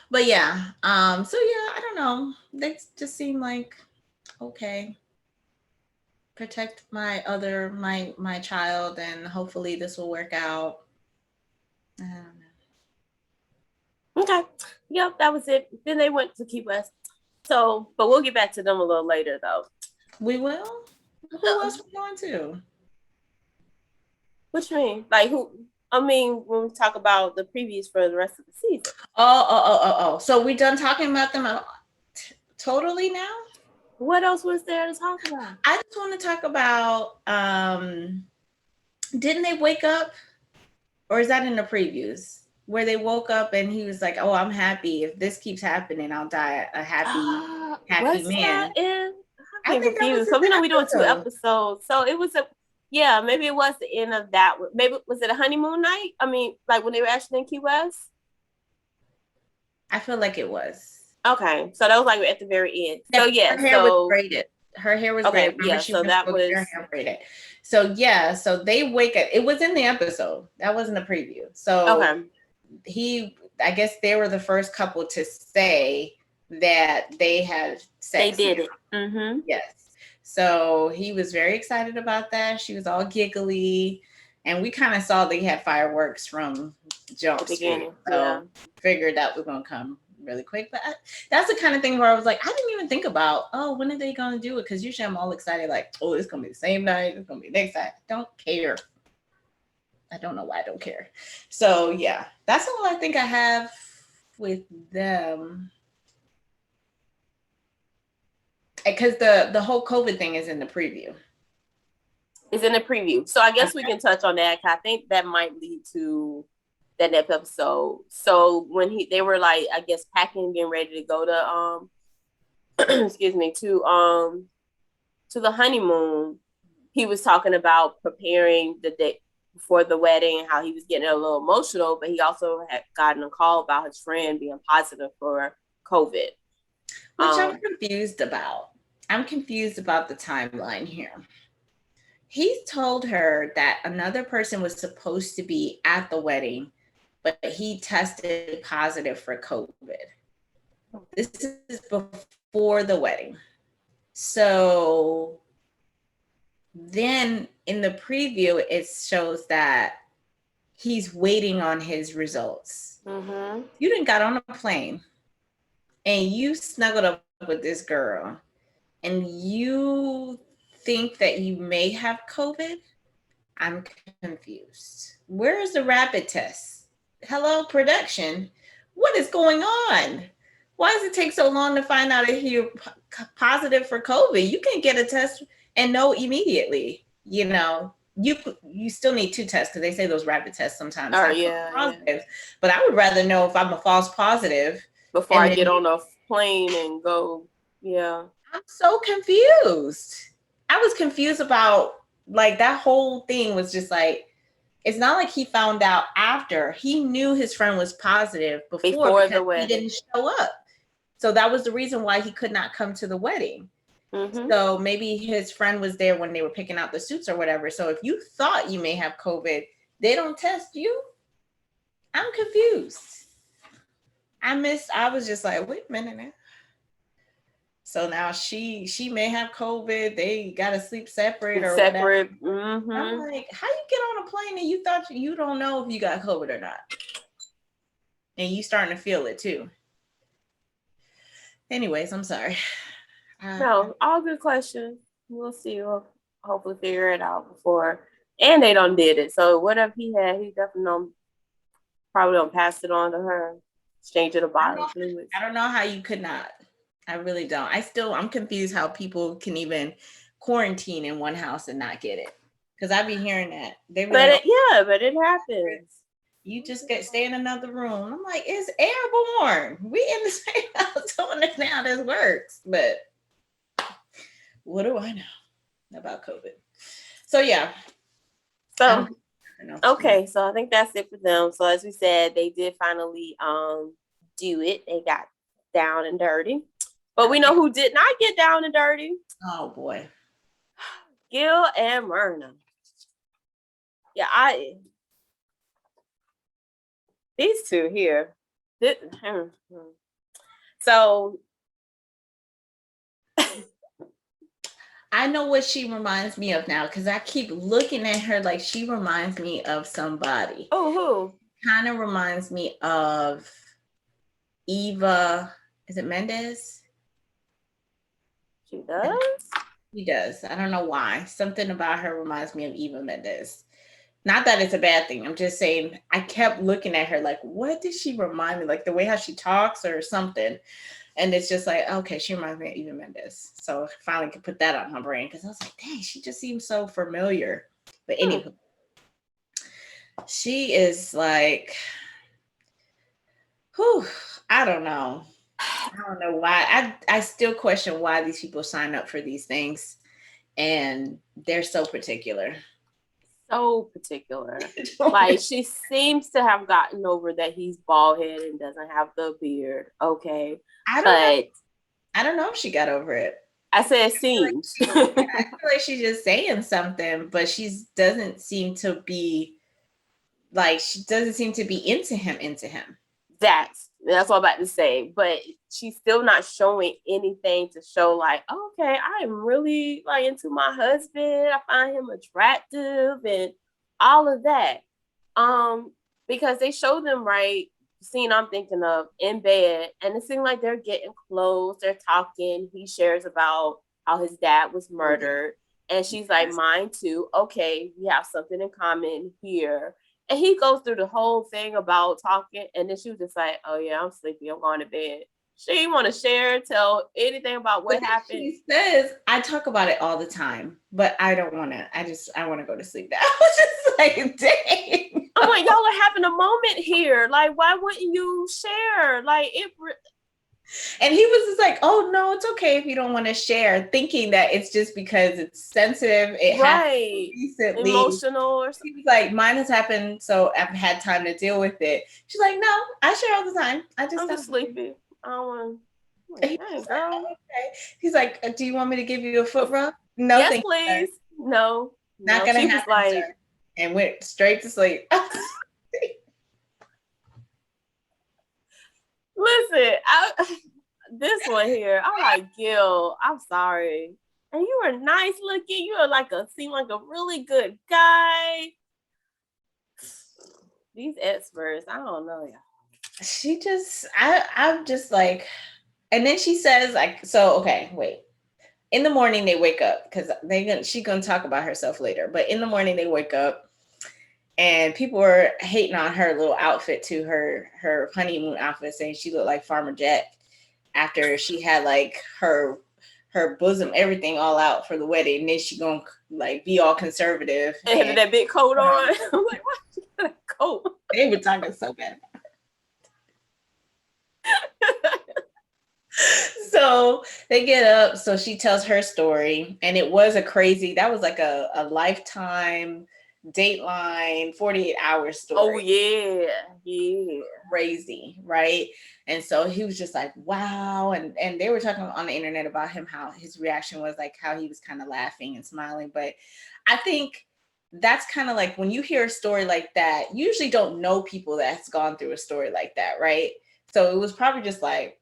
But yeah. So yeah, I don't know. They just seem like okay. Protect my child, and hopefully this will work out. I don't know. Okay. Yep, that was it. Then they went to Key West. So, but we'll get back to them a little later, though. We will. Who else we going to? What you mean? Like who? I mean, when we talk about the previews for the rest of the season. Oh. So we done talking about them totally now? What else was there to talk about? I just want to talk about didn't they wake up? Or is that in the previews? Where they woke up and he was like, "Oh, I'm happy. If this keeps happening, I'll die a happy man." I'm confused. So we know we're doing 2 episodes. So it was maybe it was the end of that. Maybe was it a honeymoon night? I mean, like when they were actually in Key West? I feel like it was. Okay. So that was like at the very end. So yeah. Her hair was braided. Her hair was braided. Yeah. So that was her hair braided. So yeah. So they wake up. It was in the episode. That wasn't a preview. So I guess they were the first couple to say that they had sex. They did it. Mm-hmm. Yes. So he was very excited about that. She was all giggly. And we kind of saw they had fireworks from jump street. So figured that was going to come really quick. But that's the kind of thing where I was like, I didn't even think about, when are they going to do it? Because usually I'm all excited, like, oh, it's going to be the same night. It's going to be next night. I don't care. I don't know why I don't care. So yeah, that's all I think I have with them. Because the whole COVID thing is in the preview. It's in the preview. So I guess we can touch on that. I think that might lead to that next episode. So when they were like, I guess packing, getting ready to go to excuse me, to the honeymoon, he was talking about preparing the day before the wedding, how he was getting a little emotional, but he also had gotten a call about his friend being positive for COVID. Which I'm confused about. I'm confused about the timeline here. He told her that another person was supposed to be at the wedding, but he tested positive for COVID. This is before the wedding. So then in the preview, it shows that he's waiting on his results. Mm-hmm. You done got on a plane and you snuggled up with this girl and you think that you may have COVID? I'm confused. Where is the rapid test? Hello, production. What is going on? Why does it take so long to find out if you're positive for COVID? You can get a test and know immediately. You know, you still need 2 tests because they say those rapid tests sometimes are positive. Yeah. But I would rather know if I'm a false positive before I get on a plane and go. Yeah. I'm so confused. I was confused about like that whole thing was just like, it's not like he found out after. He knew his friend was positive before the wedding. He didn't show up. So that was the reason why he could not come to the wedding. Mm-hmm. So maybe his friend was there when they were picking out the suits or whatever. So if you thought you may have COVID, they don't test you. I'm confused. I was just like, wait a minute now. So now she may have COVID. They got to sleep separate or whatever. Mm-hmm. I'm like, how you get on a plane and you thought you don't know if you got COVID or not? And you starting to feel it too. Anyways, I'm sorry. No, all good questions. We'll see. We'll hopefully figure it out before. And they done did it. So whatever he had, he definitely probably don't pass it on to her. Exchange of the bottle. I don't know how you could not. I really don't. I'm confused how people can even quarantine in one house and not get it. Because I be hearing that. But it happens. You just stay in another room. I'm like, it's airborne. We in the same house doing this now. This works. But what do I know about COVID? So yeah. So okay, so I think that's it for them. So as we said, they did finally do it. They got down and dirty. But we know who did not get down and dirty. Oh boy. Gil and Myrna. Yeah, these two here. So I know what she reminds me of now because I keep looking at her like she reminds me of somebody. Oh, who? Kind of reminds me of Eva. Is it Mendes? She does? She does. I don't know why. Something about her reminds me of Eva Mendes. Not that it's a bad thing. I'm just saying I kept looking at her like, what did she remind me? Like the way how she talks or something. And it's just like, okay, she reminds me of Eva Mendes. So I finally could put that on my brain because I was like, dang, she just seems so familiar. But anyway, she is like, whew, I don't know. I don't know why. I still question why these people sign up for these things. And they're so particular. So particular. Like she seems to have gotten over that he's bald headed and doesn't have the beard. Okay. I don't know if she got over it. I said seems. I feel like she's just saying something, but she doesn't seem to be into him. That's what I'm about to say. But she's still not showing anything to show like, okay, I'm really like into my husband. I find him attractive and all of that. Because they show them right scene I'm thinking of in bed, and it seems like they're getting close, they're talking. He shares about how his dad was murdered, and she's like, mine too. Okay, we have something in common here. And he goes through the whole thing about talking, and then she was just like, oh yeah, I'm sleepy, I'm going to bed. She didn't want to share, tell anything about what happened. She says, I talk about it all the time, but I don't want to. I want to go to sleep now. I was just like, dang. I'm like, y'all are having a moment here. Like, why wouldn't you share? Like, and he was just like, oh no, it's okay if you don't want to share, thinking that it's just because it's sensitive. It happened recently. Emotional or something. He was like, mine has happened, so I've had time to deal with it. She's like, no, I share all the time. I'm just sleepy. I don't want to. Hey, girl. Okay. He's like, do you want me to give you a foot rub? No, yes, please. Sir. No, not gonna happen. Like, sir. And went straight to sleep. Listen, this one here, I'm like, Gil, I'm sorry. And you were nice looking. You were seem like a really good guy. These experts, I don't know, y'all. She just, I'm just like, and then she says, like, so, okay, wait. In the morning, they wake up because she's going to talk about herself later. But in the morning, they wake up and people were hating on her little outfit to her honeymoon outfit, saying she looked like Farmer Jack after she had like her bosom, everything all out for the wedding. And then she going to like be all conservative. And had that big coat on. I'm like, why you got a coat? They were talking so bad. So they get up. So she tells her story, and it was that was like a Lifetime, Dateline, 48-hour story. Oh yeah, crazy, right? And so he was just like, wow. And they were talking on the internet about him, how his reaction was, like how he was kind of laughing and smiling. But I think that's kind of like when you hear a story like that, you usually don't know people that's gone through a story like that, right? So it was probably just like,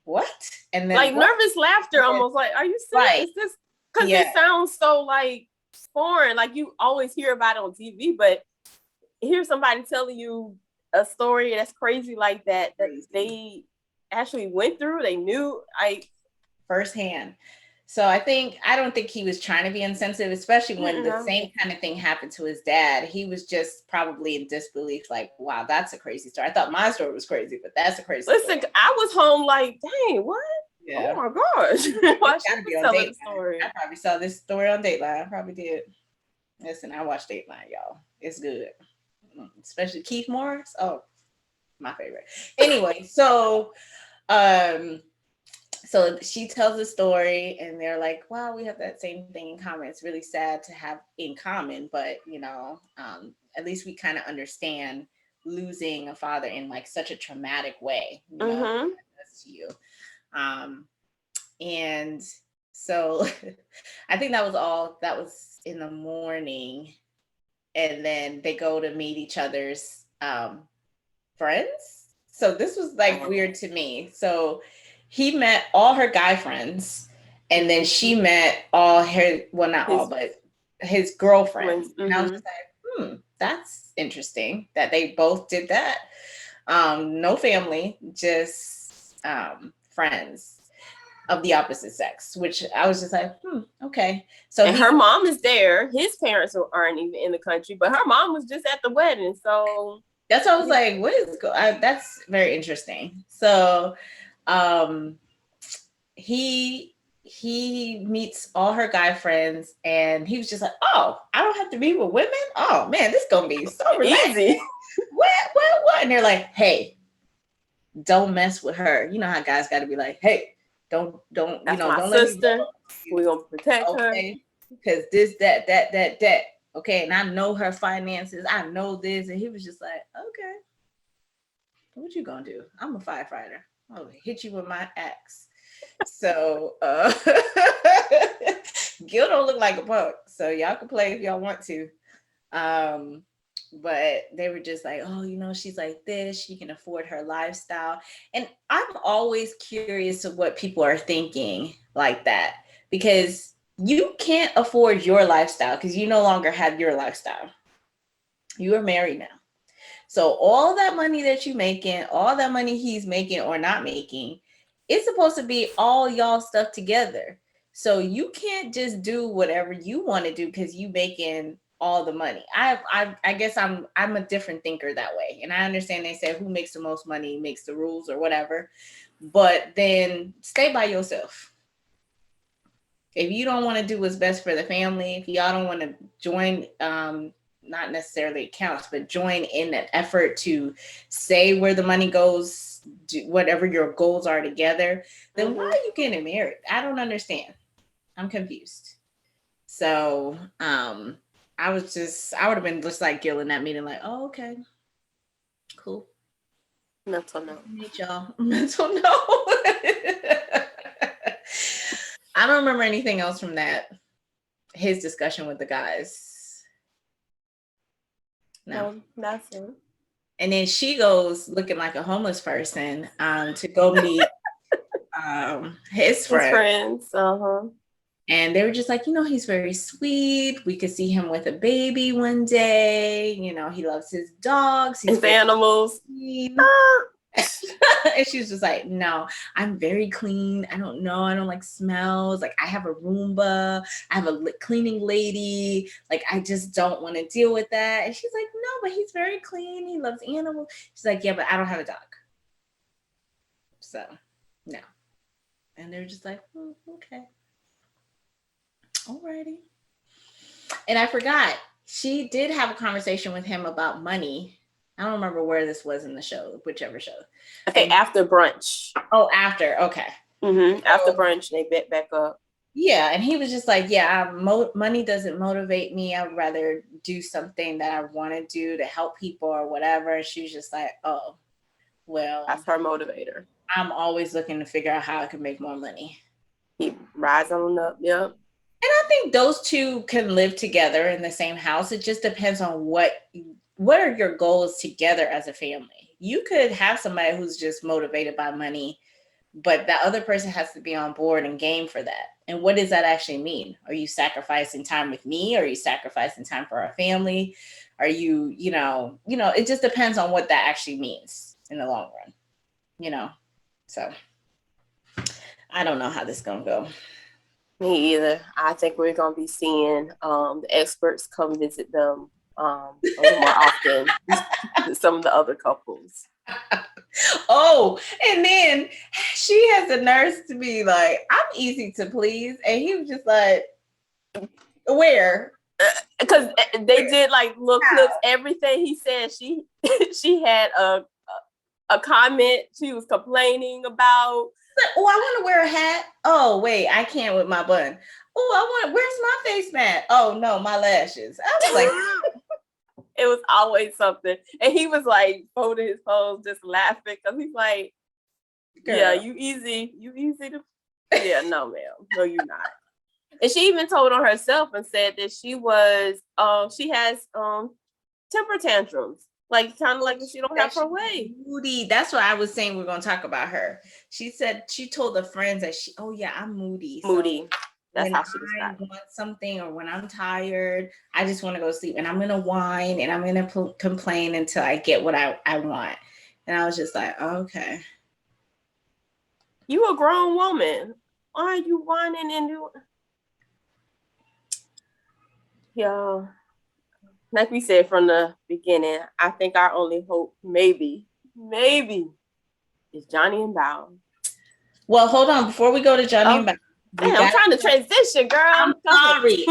what? And then like nervous laughter, almost like, are you serious? Right. Is this because it sounds so like foreign, like you always hear about it on TV, but hear somebody telling you a story that's crazy like that they actually went through, they knew firsthand. So I don't think he was trying to be insensitive, especially when the same kind of thing happened to his dad. He was just probably in disbelief, like, wow, that's a crazy story. I thought my story was crazy, but that's a crazy story. I was home like, dang, what? Yeah. Oh my gosh. Why should be on Dateline. Story? I probably saw this story on Dateline. I probably did. Listen, I watch Dateline, y'all. It's good. Especially Keith Morris. Oh, my favorite. Anyway, so she tells a story and they're like, wow, we have that same thing in common. It's really sad to have in common, but at least we kind of understand losing a father in like such a traumatic way, you know, to you. And So I think that was in the morning. And then they go to meet each other's friends. So this was like weird to me. So he met all her guy friends, and then she met all her, well, not all, but his girlfriends. Mm-hmm. And I was just like, that's interesting that they both did that. No family, just friends of the opposite sex, which I was just like, okay. So and her mom is there. His parents aren't even in the country, but her mom was just at the wedding. So that's what I was like, what is that's very interesting. So he meets all her guy friends, and he was just like, oh, I don't have to be with women? Oh man, this is gonna be so easy. What? And they're like, hey, don't mess with her. You know how guys got to be like, hey, don't That's don't sister. Let me we're gonna protect her because this, that. Okay, and I know her finances. I know this, and he was just like, okay, what you gonna do? I'm a firefighter. I'll hit you with my axe. So Gil don't look like a punk, so y'all can play if y'all want to. But they were just like, oh, you know, she's like this, she can afford her lifestyle. And I'm always curious of what people are thinking like that, because you can't afford your lifestyle because you no longer have your lifestyle. You are married now. So all that money that you're making, all that money he's making or not making, it's supposed to be all y'all stuff together. So you can't just do whatever you want to do because you making all the money. I guess I'm a different thinker that way. And I understand they say who makes the most money makes the rules or whatever. But then stay by yourself. If you don't want to do what's best for the family, if y'all don't want to join, not necessarily accounts, but join in an effort to say where the money goes, do whatever your goals are together, then why are you getting married? I don't understand. I'm confused. So I would have been just like Gil in that meeting, like, oh, okay, cool. Mental note. Meet y'all. Mental note. I don't remember anything else from that. His discussion with the guys. No, nothing. And then she goes looking like a homeless person to go meet his friends. And they were just like, you know, he's very sweet. We could see him with a baby one day. You know, he loves his dogs. His animals. And she was just like, no, I'm very clean. I don't know. I don't like smells. Like I have a Roomba. I have a cleaning lady. Like I just don't want to deal with that. And she's like, no, but he's very clean. He loves animals. She's like, yeah, but I don't have a dog. So, no. And they're just like, okay. Alrighty. And I forgot, she did have a conversation with him about money. I don't remember where this was in the show, whichever show. Okay, after brunch. Oh, after. Okay. After brunch, they bet back up. Yeah, and he was just like, yeah, money doesn't motivate me. I'd rather do something that I want to do to help people or whatever. And she was just like, oh, well. That's her motivator. I'm always looking to figure out how I can make more money. He rides on up, yep. And I think those two can live together in the same house. It just depends on what are your goals together as a family. You could have somebody who's just motivated by money, but that other person has to be on board and game for that. And what does that actually mean? Are you sacrificing time with me? Are you sacrificing time for our family? Are you, you know, it just depends on what that actually means in the long run, you know? So I don't know how this is going to go. Me either. I think we're going to be seeing the experts come visit them a little more often than some of the other couples. Oh, and then she has the nerve to be like, I'm easy to please. And he was just like, where? Because they did like little clips, everything he said. She had a comment she was complaining about. Oh, I want to wear a hat. Oh, wait, I can't with my bun. Oh, where's my face mat? Oh, no, my lashes. I was like, it was always something. And he was like folding his clothes, just laughing because he's like, girl, yeah, you easy to Yeah, no, ma'am. No, you're not. And she even told on herself and said that she has temper tantrums. Like kind of like she don't have her way. Moody. That's what I was saying. We're gonna talk about her. She said she told the friends that I'm moody. Moody. So that's how she described. When I want something or when I'm tired, I just want to go to sleep, and I'm gonna whine and I'm gonna complain until I get what I want. And I was just like, oh, okay. You a grown woman. Why are you whining and doing? Yeah. Like we said from the beginning, I think our only hope, maybe, is Johnny and Bao. Well, hold on. Before we go to Johnny and Bao, I'm trying to transition, girl. I'm sorry.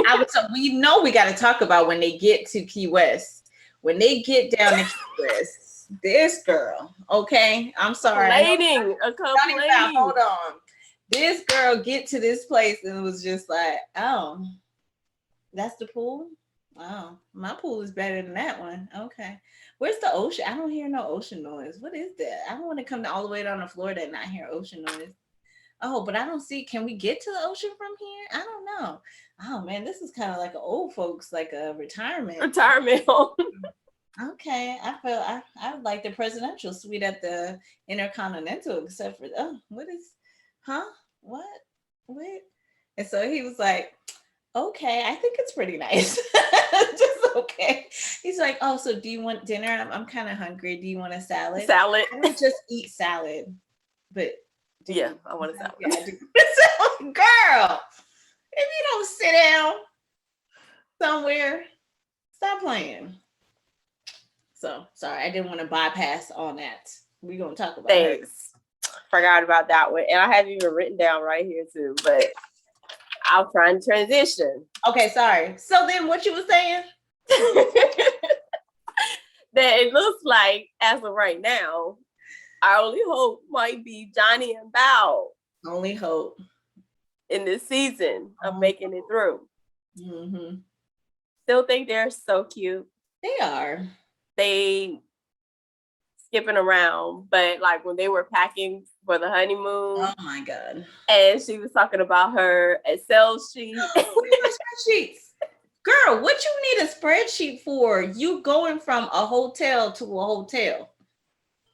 We know we got to talk about when they get to Key West. When they get down to Key West, this girl, okay? I'm sorry. Complaining. Hold on. This girl get to this place and it was just like, oh, that's the pool? Oh, my pool is better than that one. Okay. Where's the ocean? I don't hear no ocean noise. What is that? I don't want to come all the way down to Florida and not hear ocean noise. Oh, but I don't see. Can we get to the ocean from here? I don't know. Oh man, this is kind of like an old folks, like a retirement home. Okay, I would like the presidential suite at the Intercontinental, except for what? And so he was like, okay, I think it's pretty nice. Just okay. He's like, oh, so do you want dinner? I'm kind of hungry. Do you want a salad? Salad. I don't just eat salad, but I want a salad. Yeah, I do. Girl, if you don't sit down somewhere, stop playing. So sorry, I didn't want to bypass on that. We're gonna talk about Thanks. Forgot about that one. And I have even written down right here too, but I'll try and transition. Okay, sorry. So then what you were saying? That it looks like, as of right now, our only hope might be Johnny and Bao. Only hope. In this season of making it through. Mm-hmm. Still think they're so cute. They are. They skipping around, but like when they were packing for the honeymoon. Oh my God. And she was talking about her Excel sheet. Spreadsheets. Girl, what you need a spreadsheet for? You going from a hotel to a hotel.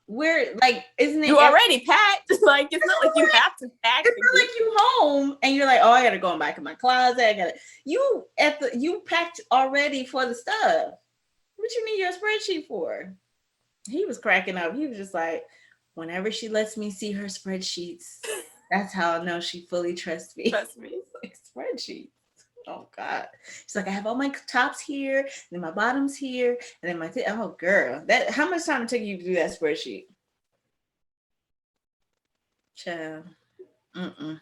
Where, like, isn't it? You already packed. Like, it's not like you have to pack. It's not like you home and you're like, oh, I gotta go back in my closet. You packed already for the stuff. What you need your spreadsheet for? He was cracking up. He was just like, whenever she lets me see her spreadsheets, that's how I know she fully trusts me. Trust me. Like, spreadsheet. Oh God. She's like, I have all my tops here, and then my bottoms here, and then my oh girl. How much time it took you to do that spreadsheet? Child. I'm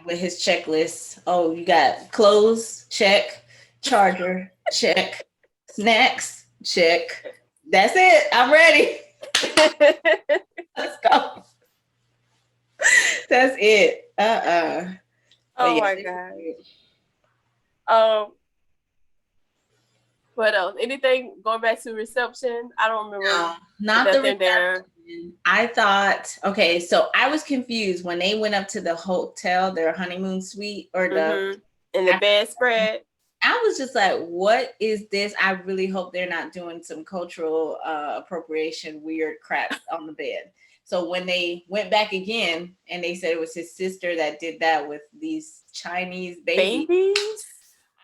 with his checklist. Oh, you got clothes, check, charger, check, snacks, check. That's it. I'm ready. Let's go. That's it. Oh my God. What else? Anything going back to reception? I don't remember. No, not the reception. There. I thought, okay, so I was confused when they went up to the hotel, their honeymoon suite, or the bedspread. I was just like, what is this? I really hope they're not doing some cultural appropriation weird crap on the bed. So when they went back again and they said it was his sister that did that with these Chinese babies,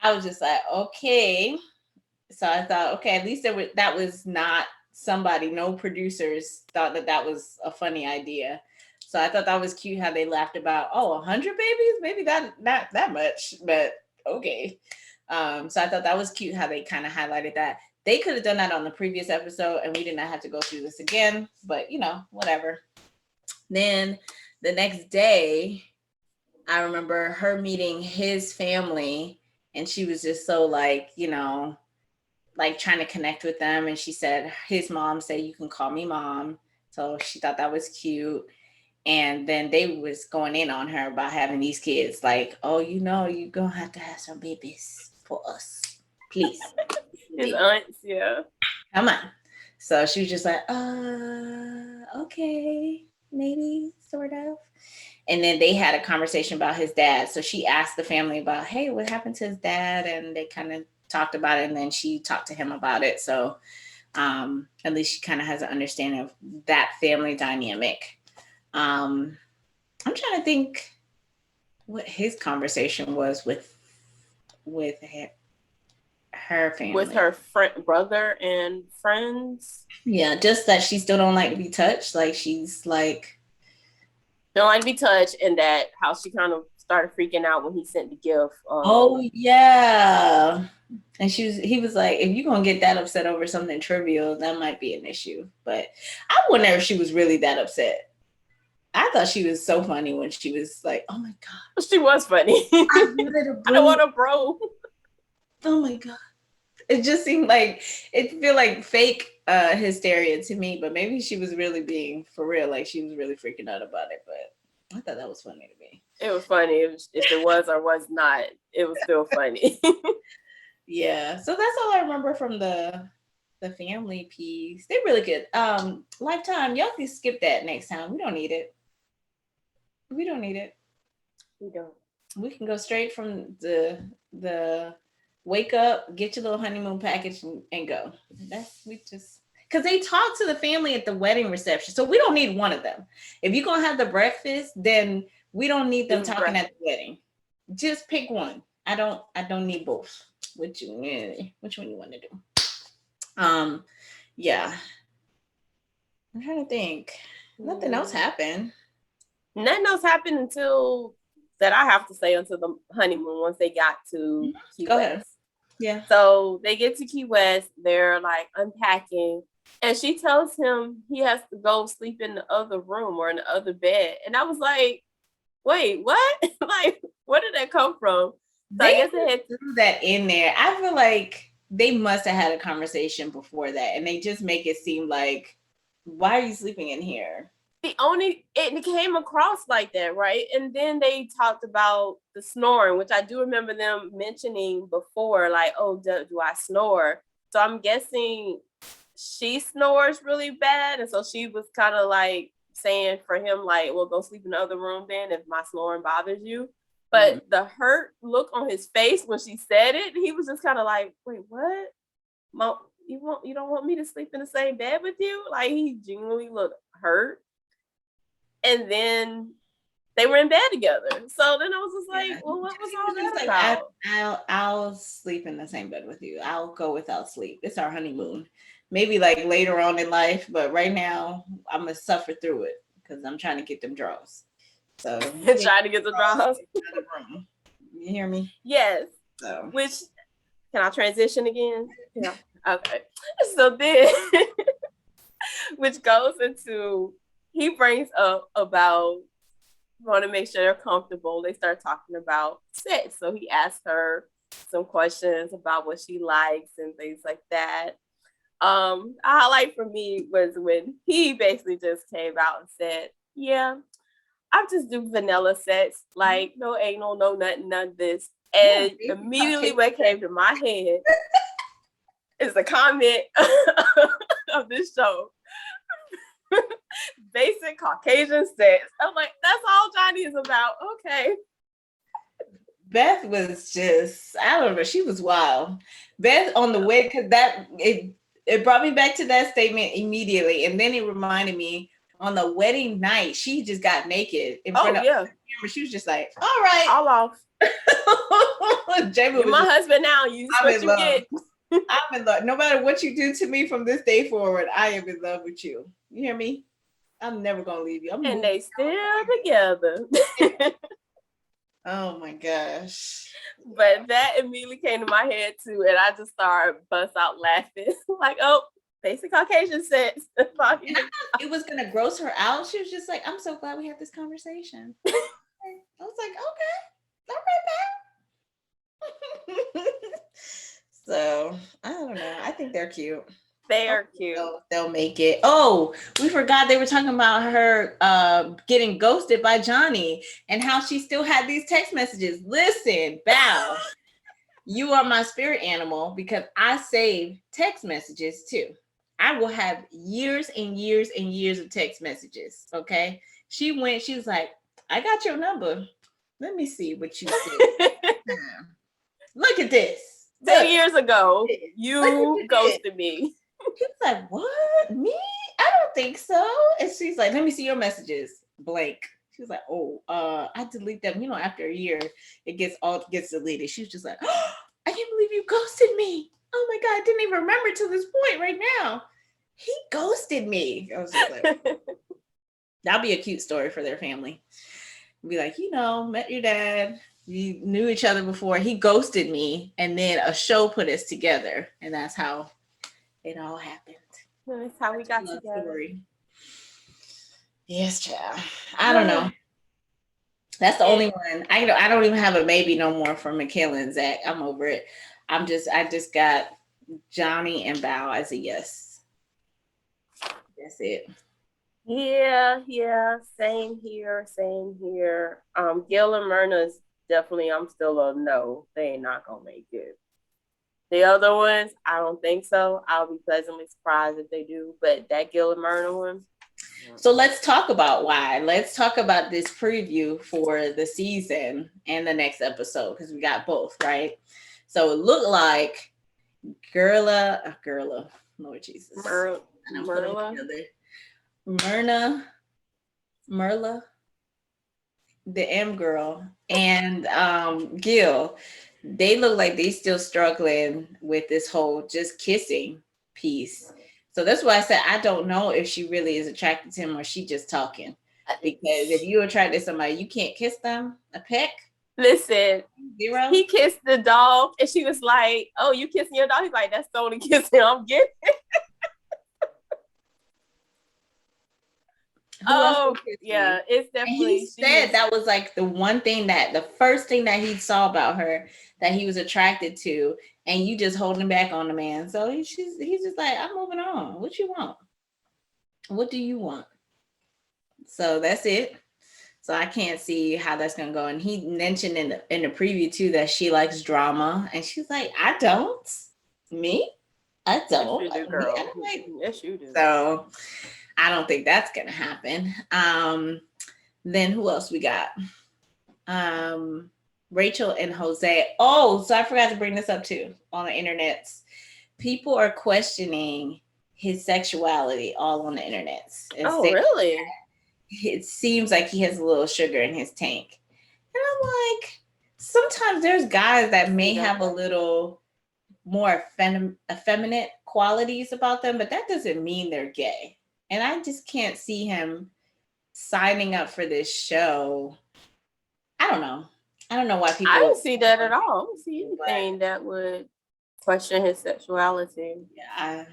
I was just like, okay. So I thought, okay, at least that was not somebody, no producers thought that was a funny idea. So I thought that was cute how they laughed about, 100 babies? Maybe not that much, but okay. So I thought that was cute how they kind of highlighted that. They could have done that on the previous episode and we did not have to go through this again, but whatever. Then the next day, I remember her meeting his family and she was just so like, like trying to connect with them. And she said, his mom said, you can call me mom. So she thought that was cute. And then they was going in on her about having these kids like, you're going to have some babies for us, please. His aunts, yeah. Come on. So she was just like, okay. maybe, sort of. And then they had a conversation about his dad. So she asked the family about, hey, what happened to his dad? And they kind of talked about it. And then she talked to him about it. So at least she kind of has an understanding of that family dynamic. I'm trying to think what his conversation was with her family. With her brother and friends. Yeah, just that she still don't like to be touched. Like she's like don't like to be touched, and that how she kind of started freaking out when he sent the gift. Oh yeah. And he was like, if you're gonna get that upset over something trivial, that might be an issue. But I wonder if she was really that upset. I thought she was so funny when she was like, oh my God. She was funny. I don't want a bro. Oh my God. It just seemed like, it feel like fake hysteria to me, but maybe she was really being for real. Like she was really freaking out about it. But I thought that was funny to me. It was funny. If it was or was not, it was still funny. Yeah. So that's all I remember from the family piece. They're really good. Lifetime, y'all can skip that next time. We don't need it. We don't. We can go straight from the wake up, get your little honeymoon package and go. Because they talk to the family at the wedding reception. So we don't need one of them. If you're going to have the breakfast, then we don't need them talking at the wedding. Just pick one. I don't need both. Which one you want to do? Yeah. I'm trying to think. Nothing else happened. Nothing else happened until that I have to say until the honeymoon once they got to Key West. Ahead. Yeah. So they get to Key West, they're like unpacking, and she tells him he has to go sleep in the other room or in the other bed. And I was like, wait, what? Like, where did that come from? So I guess they had threw that in there. I feel like they must have had a conversation before that, and they just make it seem like, why are you sleeping in here? It came across like that, right? And then they talked about the snoring, which I do remember them mentioning before, like, oh, do I snore? So I'm guessing she snores really bad. And so she was kind of like saying for him, like, well, go sleep in the other room then if my snoring bothers you. But the hurt look on his face when she said it, he was just kind of like, wait, what? Mom, you don't want me to sleep in the same bed with you? Like, he genuinely looked hurt. And then they were in bed together. So then I was just like, well, what was all that about? I'll sleep in the same bed with you. I'll go without sleep. It's our honeymoon. Maybe like later on in life, but right now I'm going to suffer through it because I'm trying to get them draws. So trying to get the draws. You hear me? Yes. So which can I transition again? Yeah. Okay. So then which goes into he brings up about want to make sure they're comfortable. They start talking about sex. So he asked her some questions about what she likes and things like that. A highlight for me was when he basically just came out and said, yeah, I just do vanilla sex, like no anal, no nothing, none of this. And immediately what came to my head is the comment of this show. Basic Caucasian sex. I'm like, that's all Johnny is about. Okay. Beth was just, I don't know, she was wild. Beth on the way, because it brought me back to that statement immediately. And then it reminded me on the wedding night, she just got naked in front of the camera. She was just like, all right. All off. Jamie was my husband now. You what you get. I'm in love. No matter what you do to me from this day forward, I am in love with you. You hear me? I'm never gonna leave you. And they still together. Oh my gosh. But that immediately came to my head too, and I just started bust out laughing. Like, oh, basic Caucasian sex. It was gonna gross her out. She was just like, I'm so glad we had this conversation. I was like, okay, all right, babe. So I don't know. I think they're cute. They are cute. They'll make it. Oh, we forgot they were talking about her getting ghosted by Johnny and how she still had these text messages. Listen, Val, you are my spirit animal because I save text messages too. I will have years and years and years of text messages. Okay. She was like, I got your number. Let me see what you said. Look at this. 10 years ago, you ghosted me. He was like, what? Me? I don't think so. And she's like, let me see your messages. Blank. She was like, oh, I delete them. You know, after a year, it gets deleted. She was just like, oh, I can't believe you ghosted me. Oh my God, I didn't even remember to this point right now. He ghosted me. I was just like, that'll be a cute story for their family. Be like, you know, met your dad. We knew each other before. He ghosted me. And then a show put us together. And that's how it all happened. That's how we got together. Story. Yes, child. I don't know. That's the only one. I don't even have a maybe no more for Michaela and Zach. I'm over it. I just got Johnny and Bao as a yes. That's it. Yeah. Same here. Gil and Myrna's definitely, I'm still a no. They ain't not gonna make it. The other ones, I don't think so. I'll be pleasantly surprised if they do. But that Gil and Myrna one. So let's talk about why. Let's talk about this preview for the season and the next episode, because we got both, right? So it looked like Myrna, Lord Jesus. Merla, the M girl, and Gil, they look like they still struggling with this whole just kissing piece. So that's why I said I don't know if she really is attracted to him or she just talking. Because if you're attracted to somebody, you can't kiss them a peck. Listen, he kissed the dog and she was like, oh, you kissing your dog? He's like, that's the only kissing I'm getting. Oh, yeah, it's definitely. And he said that was like the first thing that he saw about her that he was attracted to, and you just holding back on the man. So he's just like, I'm moving on. What you want? What do you want? So that's it. So I can't see how that's gonna go. And he mentioned in the preview too that she likes drama, and she's like, I don't. Me? I don't. Yes, you do, girl. Yes, you do. So I don't think that's gonna happen. Then who else we got? Rachel and Jose. Oh, so I forgot to bring this up too on the internet. People are questioning his sexuality all on the internet. Oh, really? It seems like he has a little sugar in his tank. And I'm like, sometimes there's guys that may have a little more effeminate qualities about them, but that doesn't mean they're gay. And I just can't see him signing up for this show. I don't know why people. I don't see that at all. I don't see anything that would question his sexuality. Yeah,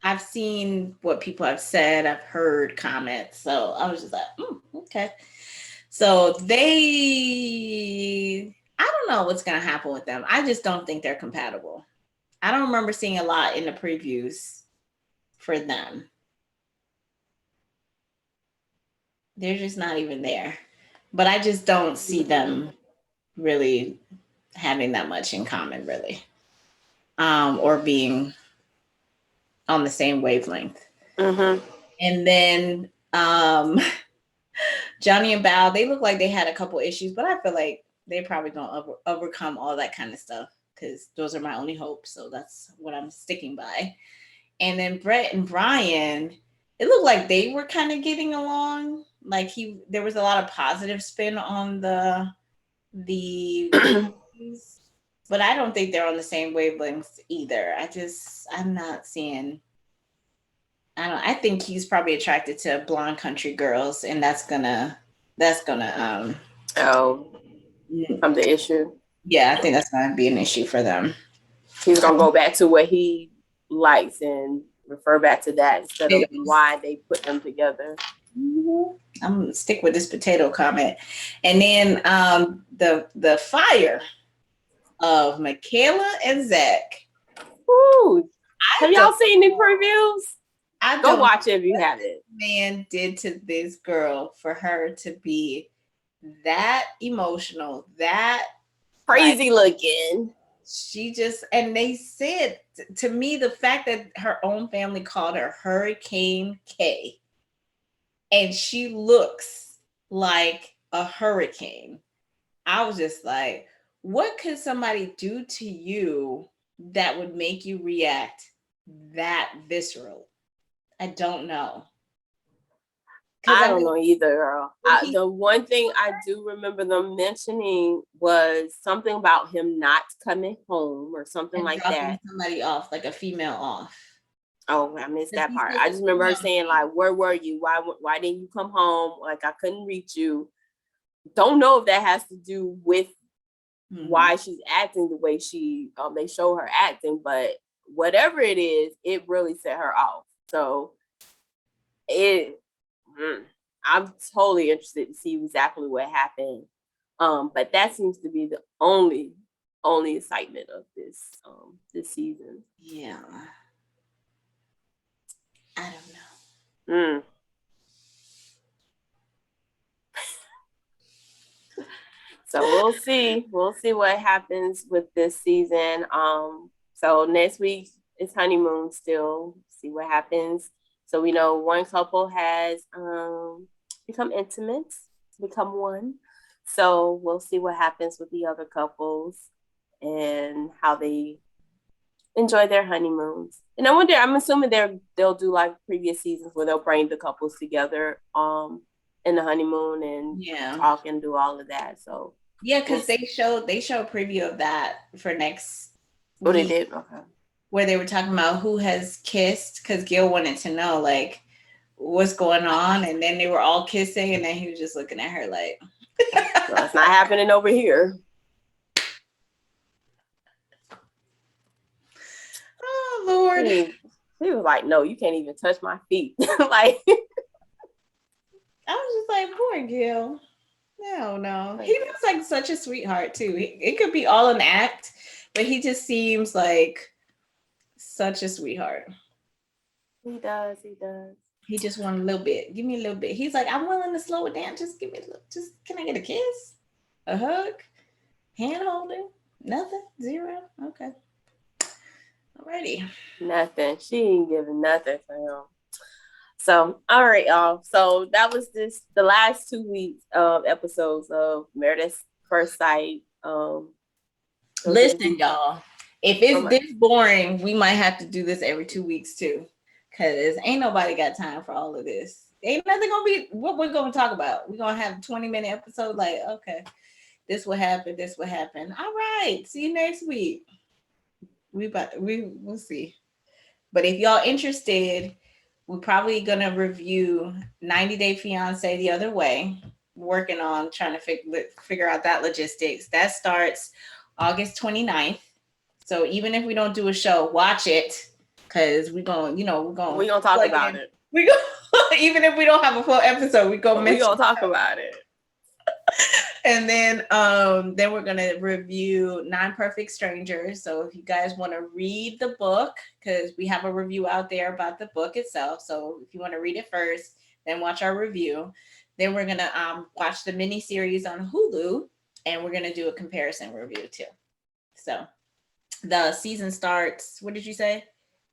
I've seen what people have said. I've heard comments. So I was just like, okay. So I don't know what's going to happen with them. I just don't think they're compatible. I don't remember seeing a lot in the previews for them. They're just not even there. But I just don't see them really having that much in common, really. Or being on the same wavelength. Mm-hmm. And then Johnny and Bao, they look like they had a couple issues, but I feel like they probably don't overcome all that kind of stuff, because those are my only hopes. So that's what I'm sticking by. And then Brett and Brian, it looked like they were kind of getting along. Like there was a lot of positive spin on the but I don't think they're on the same wavelengths either. I'm not seeing. I think he's probably attracted to blonde country girls, and that's gonna become the issue. Yeah, I think that's gonna be an issue for them. He's gonna go back to what he likes and refer back to that instead of why they put them together. Mm-hmm. I'm gonna stick with this potato comment. And then the fire of Michaela and Zach. Ooh, have y'all seen the previews? Go watch it if you haven't. Man did to this girl for her to be that emotional, that crazy looking. she just, and they said to me, the fact that her own family called her Hurricane K, and she looks like a hurricane. I was just like, what could somebody do to you that would make you react that visceral? I don't know. I don't know either, girl. The one thing I do remember them mentioning was something about him not coming home or something like that. Somebody off, like a female off. Oh, I missed that part. I just remember her saying, like, where were you? Why didn't you come home? Like, I couldn't reach you. Don't know if that has to do with why she's acting the way they show her acting, but whatever it is, it really set her off. So I'm totally interested to see exactly what happened. But that seems to be the only excitement of this season. Yeah. I don't know. So we'll see. We'll see what happens with this season. So next week is honeymoon still. See what happens. So we know one couple has become intimate, become one. So we'll see what happens with the other couples and how they enjoy their honeymoons. And I'm assuming they'll do like previous seasons where they'll bring the couples together in the honeymoon and talk and do all of that. So because they showed a preview of that for next week. They did? Okay. Where they were talking about who has kissed, because Gil wanted to know like what's going on, and then they were all kissing, and then he was just looking at her like, well, it's not happening over here. Oh Lord. He was like, no, you can't even touch my feet. Like, I was just like, poor Gil. No. He looks like such a sweetheart too. It could be all an act, but he just seems like such a sweetheart. He does. He just wanted a little bit. Give me a little bit. He's like, I'm willing to slow it down. Just give me can I get a kiss? A hug? Hand holding? Nothing? Zero? Okay. Alrighty. Nothing. She ain't giving nothing for him. So, all right, y'all. So that was the last 2 weeks of episodes of Married at First Sight. Listen, y'all. If it's this boring, we might have to do this every 2 weeks too. Because ain't nobody got time for all of this. Ain't nothing gonna be what we're gonna talk about. We're gonna have a 20-minute episode, like, okay, this will happen. All right, see you next week. We'll see. But if y'all interested, we're probably gonna review 90 Day Fiance the other way. Working on trying to figure out that logistics. That starts August 29th. So even if we don't do a show, watch it. Because we're gonna talk about it. Even if we don't have a full episode, we're gonna talk about it. And then we're gonna review 9 Perfect Strangers. So if you guys want to read the book, because we have a review out there about the book itself. So if you want to read it first, then watch our review. Then we're gonna watch the mini series on Hulu, and we're gonna do a comparison review too. So the season starts. What did you say?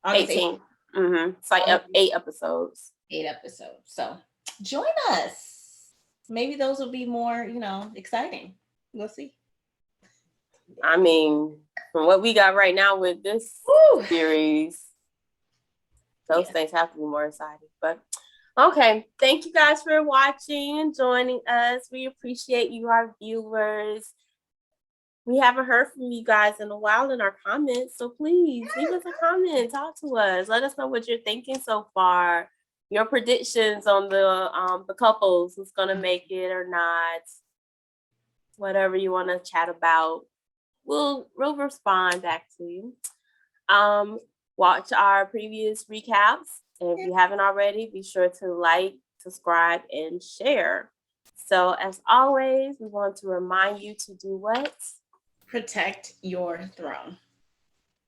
August 18th. It's like 8 episodes. 8 episodes. So join us. Maybe those will be more, exciting. We'll see. I mean, from what we got right now with this series, those things have to be more exciting. But okay, thank you guys for watching and joining us. We appreciate you, our viewers. We haven't heard from you guys in a while in our comments, so please leave us a comment, talk to us, let us know what you're thinking so far, your predictions on the couples who's gonna make it or not, whatever you want to chat about, we'll respond back to you. Watch our previous recaps, and if you haven't already, be sure to like, subscribe, and share. So as always, we want to remind you to do what? Protect your throne.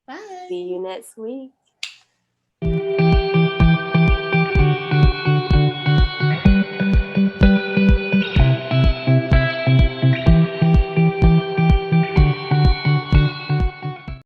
Bye. See you next week.